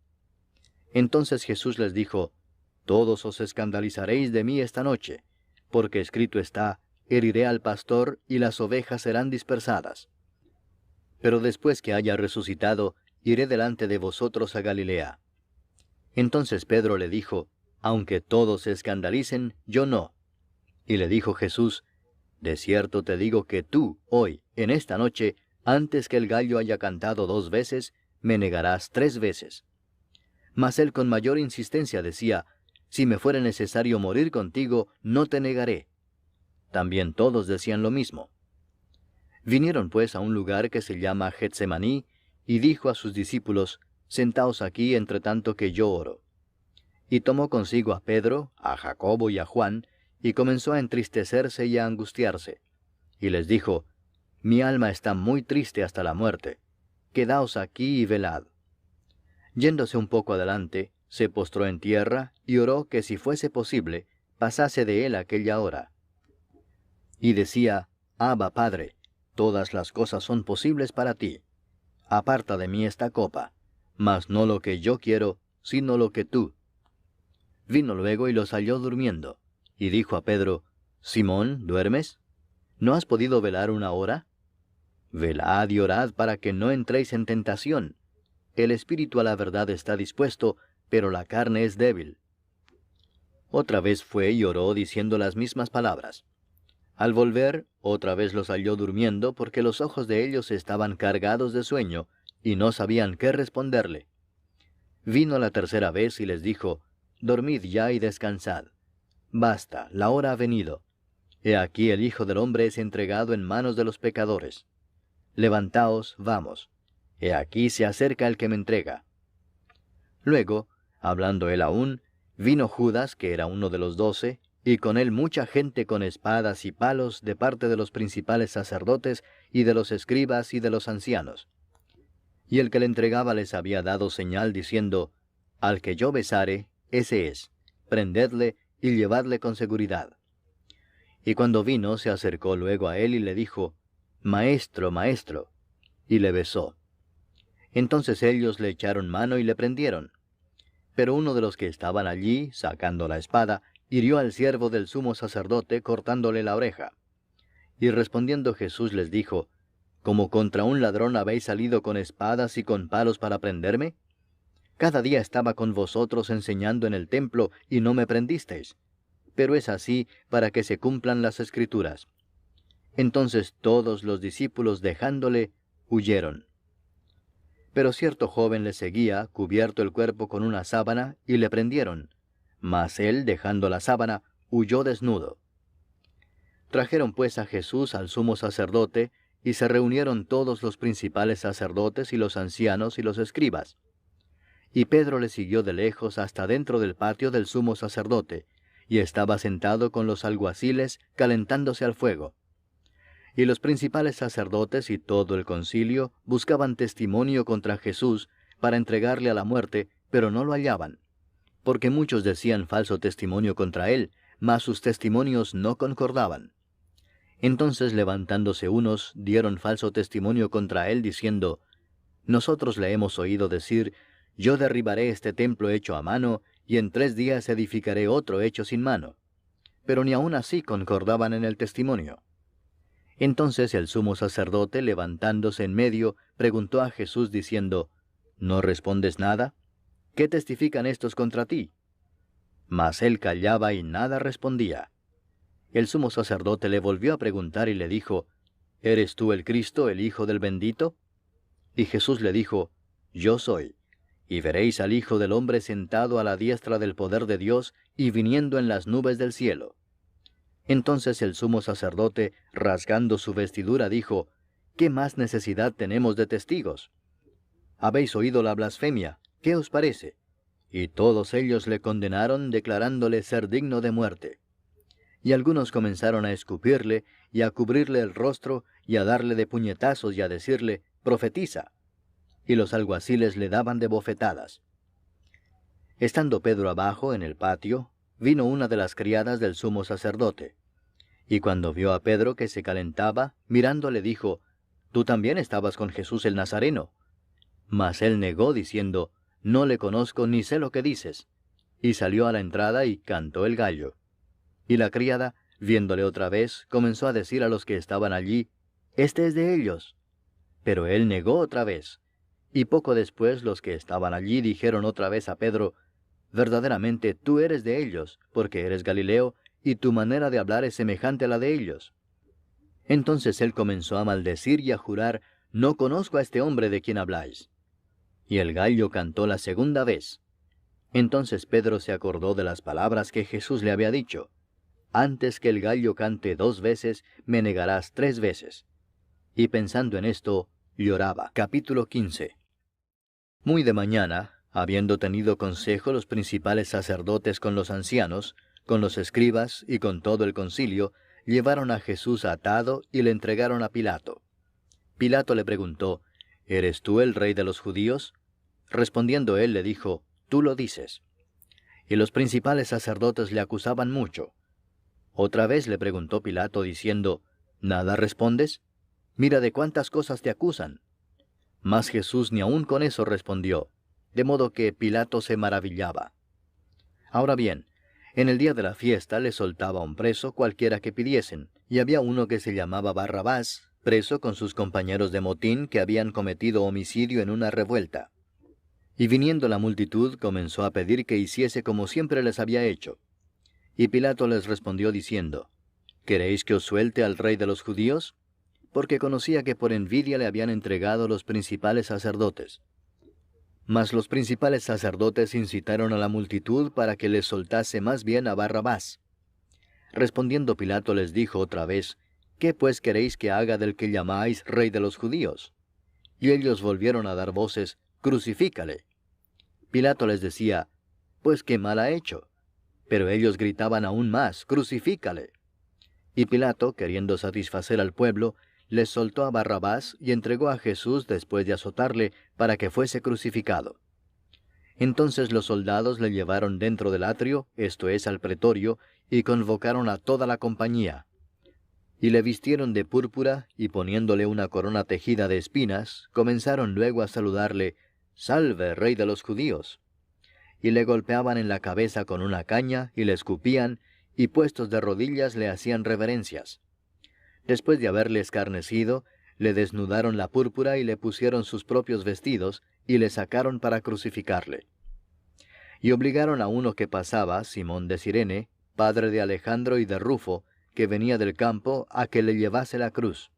Entonces Jesús les dijo, Todos os escandalizaréis de mí esta noche, porque escrito está, heriré al pastor y las ovejas serán dispersadas. Pero después que haya resucitado, iré delante de vosotros a Galilea. Entonces Pedro le dijo, Aunque todos se escandalicen, yo no. Y le dijo Jesús, De cierto te digo que tú, hoy, en esta noche, antes que el gallo haya cantado 2 veces, me negarás 3 veces. Mas él con mayor insistencia decía, Si me fuere necesario morir contigo, no te negaré. También todos decían lo mismo. Vinieron pues a un lugar que se llama Getsemaní, y dijo a sus discípulos, Sentaos aquí entre tanto que yo oro. Y tomó consigo a Pedro, a Jacobo y a Juan, y comenzó a entristecerse y a angustiarse. Y les dijo, Mi alma está muy triste hasta la muerte. Quedaos aquí y velad. Yéndose un poco adelante, se postró en tierra, y oró que si fuese posible, pasase de él aquella hora. Y decía, Abba, Padre, todas las cosas son posibles para ti. Aparta de mí esta copa, mas no lo que yo quiero, sino lo que tú. Vino luego y los halló durmiendo, y dijo a Pedro, Simón, ¿duermes? ¿No has podido velar 1 hora? Velad y orad para que no entréis en tentación. El espíritu a la verdad está dispuesto, pero la carne es débil. Otra vez fue y oró diciendo las mismas palabras. Al volver, otra vez los halló durmiendo, porque los ojos de ellos estaban cargados de sueño, y no sabían qué responderle. Vino la tercera vez y les dijo, Dormid ya y descansad. Basta, la hora ha venido. He aquí el Hijo del Hombre es entregado en manos de los pecadores. Levantaos, vamos. He aquí se acerca el que me entrega. Luego, hablando él aún, vino Judas, que era uno de los 12, y con él mucha gente con espadas y palos de parte de los principales sacerdotes y de los escribas y de los ancianos. Y el que le entregaba les había dado señal diciendo, Al que yo besare, ese es, prendedle y llevadle con seguridad. Y cuando vino, se acercó luego a él y le dijo, Maestro, Maestro, y le besó. Entonces ellos le echaron mano y le prendieron. Pero uno de los que estaban allí, sacando la espada, hirió al siervo del sumo sacerdote, cortándole la oreja. Y respondiendo Jesús les dijo, ¿Como contra un ladrón habéis salido con espadas y con palos para prenderme? Cada día estaba con vosotros enseñando en el templo, y no me prendisteis. Pero es así para que se cumplan las Escrituras. Entonces todos los discípulos, dejándole, huyeron. Pero cierto joven le seguía, cubierto el cuerpo con una sábana, y le prendieron. Mas él, dejando la sábana, huyó desnudo. Trajeron pues a Jesús al sumo sacerdote, y se reunieron todos los principales sacerdotes y los ancianos y los escribas. Y Pedro le siguió de lejos hasta dentro del patio del sumo sacerdote, y estaba sentado con los alguaciles, calentándose al fuego. Y los principales sacerdotes y todo el concilio buscaban testimonio contra Jesús para entregarle a la muerte, pero no lo hallaban, porque muchos decían falso testimonio contra él, mas sus testimonios no concordaban. Entonces levantándose unos, dieron falso testimonio contra él, diciendo, Nosotros le hemos oído decir, Yo derribaré este templo hecho a mano, y en 3 días edificaré otro hecho sin mano. Pero ni aun así concordaban en el testimonio. Entonces el sumo sacerdote, levantándose en medio, preguntó a Jesús diciendo, ¿No respondes nada? ¿Qué testifican estos contra ti? Mas él callaba y nada respondía. El sumo sacerdote le volvió a preguntar y le dijo, ¿Eres tú el Cristo, el Hijo del Bendito? Y Jesús le dijo, Yo soy. Y veréis al Hijo del Hombre sentado a la diestra del poder de Dios y viniendo en las nubes del cielo. Entonces el sumo sacerdote, rasgando su vestidura, dijo, ¿qué más necesidad tenemos de testigos? Habéis oído la blasfemia, ¿qué os parece? Y todos ellos le condenaron, declarándole ser digno de muerte. Y algunos comenzaron a escupirle, y a cubrirle el rostro, y a darle de puñetazos, y a decirle, profetiza. Y los alguaciles le daban de bofetadas. Estando Pedro abajo en el patio, vino una de las criadas del sumo sacerdote. Y cuando vio a Pedro que se calentaba, mirándole dijo, «Tú también estabas con Jesús el Nazareno». Mas él negó, diciendo, «No le conozco ni sé lo que dices». Y salió a la entrada y cantó el gallo. Y la criada, viéndole otra vez, comenzó a decir a los que estaban allí, «Este es de ellos». Pero él negó otra vez. Y poco después los que estaban allí dijeron otra vez a Pedro, «Verdaderamente tú eres de ellos, porque eres Galileo, y tu manera de hablar es semejante a la de ellos». Entonces él comenzó a maldecir y a jurar, «No conozco a este hombre de quien habláis». Y el gallo cantó la segunda vez. Entonces Pedro se acordó de las palabras que Jesús le había dicho, «Antes que el gallo cante 2 veces, me negarás 3 veces». Y pensando en esto, lloraba. Capítulo 15. Muy de mañana, habiendo tenido consejo los principales sacerdotes con los ancianos, con los escribas y con todo el concilio, llevaron a Jesús atado y le entregaron a Pilato. Pilato le preguntó, «¿Eres tú el rey de los judíos?». Respondiendo él le dijo, «Tú lo dices». Y los principales sacerdotes le acusaban mucho. Otra vez le preguntó Pilato diciendo, «¿Nada respondes? Mira de cuántas cosas te acusan». Mas Jesús ni aun con eso respondió, de modo que Pilato se maravillaba. Ahora bien, en el día de la fiesta le soltaba un preso cualquiera que pidiesen, y había uno que se llamaba Barrabás, preso con sus compañeros de motín que habían cometido homicidio en una revuelta. Y viniendo la multitud comenzó a pedir que hiciese como siempre les había hecho. Y Pilato les respondió diciendo, «¿Queréis que os suelte al rey de los judíos?». Porque conocía que por envidia le habían entregado los principales sacerdotes. Mas los principales sacerdotes incitaron a la multitud para que les soltase más bien a Barrabás. Respondiendo Pilato les dijo otra vez, «¿Qué pues queréis que haga del que llamáis rey de los judíos?». Y ellos volvieron a dar voces, «Crucifícale». Pilato les decía, «Pues qué mal ha hecho». Pero ellos gritaban aún más, «Crucifícale». Y Pilato, queriendo satisfacer al pueblo, les soltó a Barrabás y entregó a Jesús después de azotarle para que fuese crucificado. Entonces los soldados le llevaron dentro del atrio, esto es, al pretorio, y convocaron a toda la compañía. Y le vistieron de púrpura, y poniéndole una corona tejida de espinas, comenzaron luego a saludarle, «Salve, rey de los judíos». Y le golpeaban en la cabeza con una caña, y le escupían, y puestos de rodillas le hacían reverencias. Después de haberle escarnecido, le desnudaron la púrpura y le pusieron sus propios vestidos, y le sacaron para crucificarle. Y obligaron a uno que pasaba, Simón de Cirene, padre de Alejandro y de Rufo, que venía del campo, a que le llevase la cruz.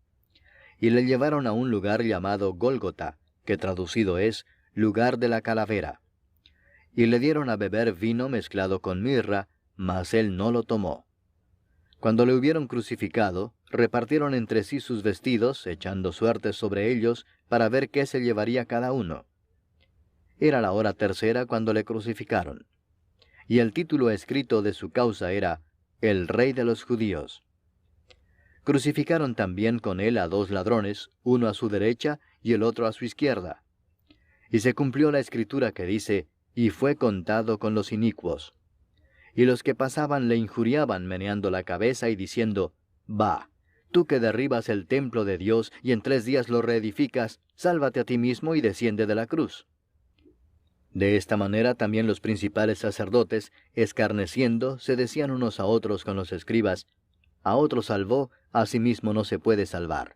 Y le llevaron a un lugar llamado Gólgota, que traducido es, lugar de la calavera. Y le dieron a beber vino mezclado con mirra, mas él no lo tomó. Cuando le hubieron crucificado, repartieron entre sí sus vestidos, echando suertes sobre ellos, para ver qué se llevaría cada uno. Era la hora tercera cuando le crucificaron. Y el título escrito de su causa era, «El Rey de los Judíos». Crucificaron también con él a 2 ladrones, uno a su derecha y el otro a su izquierda. Y se cumplió la escritura que dice, «Y fue contado con los inicuos». Y los que pasaban le injuriaban meneando la cabeza y diciendo, «Va, tú que derribas el templo de Dios y en 3 días lo reedificas, sálvate a ti mismo y desciende de la cruz». De esta manera también los principales sacerdotes, escarneciendo, se decían unos a otros con los escribas, «A otro salvó, a sí mismo no se puede salvar».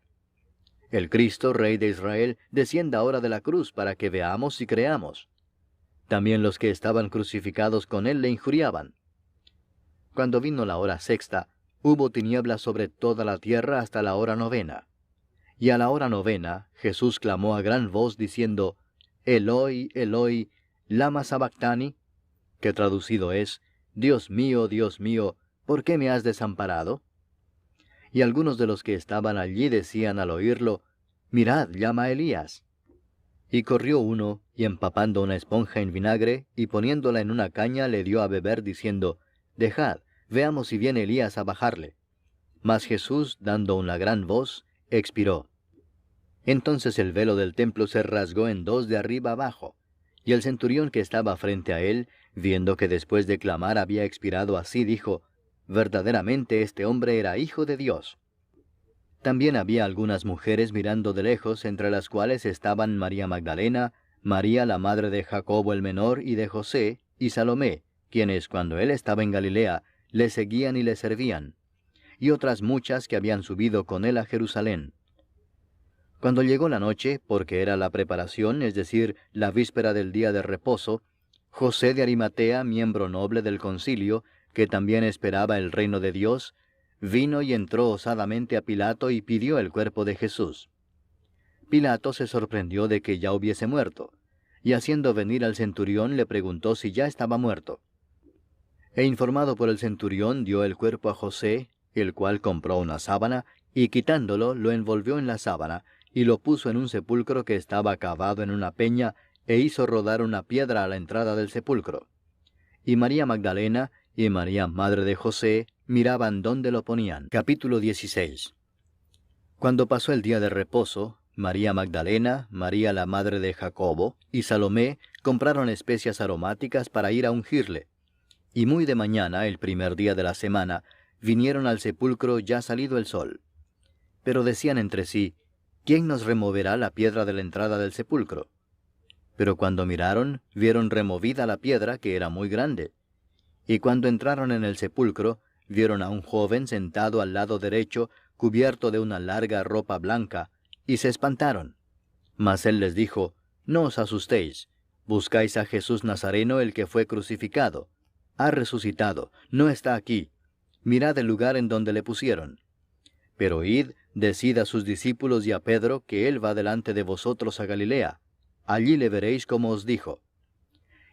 El Cristo, Rey de Israel, descienda ahora de la cruz para que veamos y creamos. También los que estaban crucificados con él le injuriaban. Cuando vino la hora sexta, hubo tinieblas sobre toda la tierra hasta la hora 9. Y a la hora 9, Jesús clamó a gran voz diciendo, «Eloi, Eloi, lama sabactani», que traducido es, Dios mío, ¿por qué me has desamparado?». Y algunos de los que estaban allí decían al oírlo, mirad, llama a Elías. Y corrió uno, y empapando una esponja en vinagre, y poniéndola en una caña, le dio a beber, diciendo, Dejad, veamos si viene Elías a bajarle. Mas Jesús, dando una gran voz, expiró. Entonces el velo del templo se rasgó en dos de arriba abajo, y el centurión que estaba frente a él, viendo que después de clamar había expirado así, dijo, Verdaderamente este hombre era hijo de Dios. También había algunas mujeres mirando de lejos, entre las cuales estaban María Magdalena, María la madre de Jacobo el menor y de José, y Salomé, quienes cuando él estaba en Galilea, le seguían y le servían, y otras muchas que habían subido con él a Jerusalén. Cuando llegó la noche, porque era la preparación, es decir, la víspera del día de reposo, José de Arimatea, miembro noble del concilio, que también esperaba el reino de Dios, vino y entró osadamente a Pilato y pidió el cuerpo de Jesús. Pilato se sorprendió de que ya hubiese muerto, y haciendo venir al centurión le preguntó si ya estaba muerto. E informado por el centurión dio el cuerpo a José, el cual compró una sábana, y quitándolo lo envolvió en la sábana, y lo puso en un sepulcro que estaba cavado en una peña, e hizo rodar una piedra a la entrada del sepulcro. Y María Magdalena y María madre de José miraban dónde lo ponían. Capítulo 16. Cuando pasó el día de reposo, María Magdalena, María la madre de Jacobo y Salomé compraron especias aromáticas para ir a ungirle. Y muy de mañana, el primer día de la semana, vinieron al sepulcro ya salido el sol. Pero decían entre sí, ¿quién nos removerá la piedra de la entrada del sepulcro? Pero cuando miraron, vieron removida la piedra, que era muy grande. Y cuando entraron en el sepulcro, vieron a un joven sentado al lado derecho, cubierto de una larga ropa blanca, y se espantaron. Mas él les dijo, No os asustéis, buscáis a Jesús Nazareno, el que fue crucificado. Ha resucitado, no está aquí. Mirad el lugar en donde le pusieron. Pero id, decid a sus discípulos y a Pedro que él va delante de vosotros a Galilea. Allí le veréis como os dijo.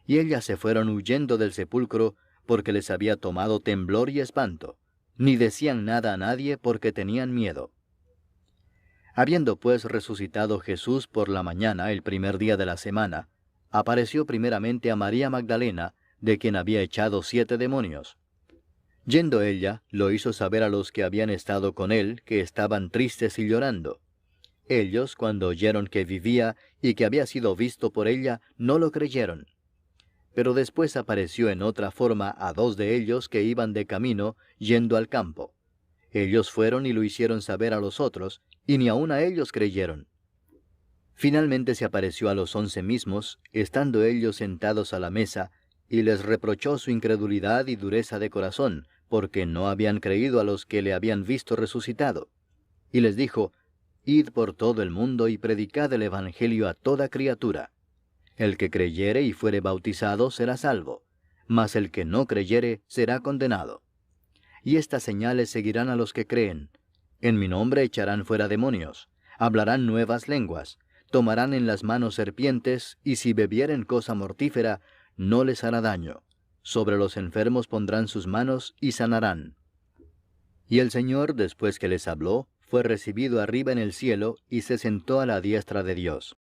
Y ellas se fueron huyendo del sepulcro, porque les había tomado temblor y espanto. Ni decían nada a nadie porque tenían miedo. Habiendo pues resucitado Jesús por la mañana, el primer día de la semana, apareció primeramente a María Magdalena, de quien había echado 7 demonios. Yendo ella, lo hizo saber a los que habían estado con él, que estaban tristes y llorando. Ellos, cuando oyeron que vivía y que había sido visto por ella, no lo creyeron. Pero después apareció en otra forma a 2 de ellos que iban de camino, yendo al campo. Ellos fueron y lo hicieron saber a los otros, y ni aun a ellos creyeron. Finalmente se apareció a los 11 mismos, estando ellos sentados a la mesa, y les reprochó su incredulidad y dureza de corazón, porque no habían creído a los que le habían visto resucitado. Y les dijo, Id por todo el mundo y predicad el evangelio a toda criatura. El que creyere y fuere bautizado será salvo, mas el que no creyere será condenado. Y estas señales seguirán a los que creen. En mi nombre echarán fuera demonios, hablarán nuevas lenguas, tomarán en las manos serpientes, y si bebieren cosa mortífera, no les hará daño. Sobre los enfermos pondrán sus manos y sanarán. Y el Señor, después que les habló, fue recibido arriba en el cielo, y se sentó a la diestra de Dios.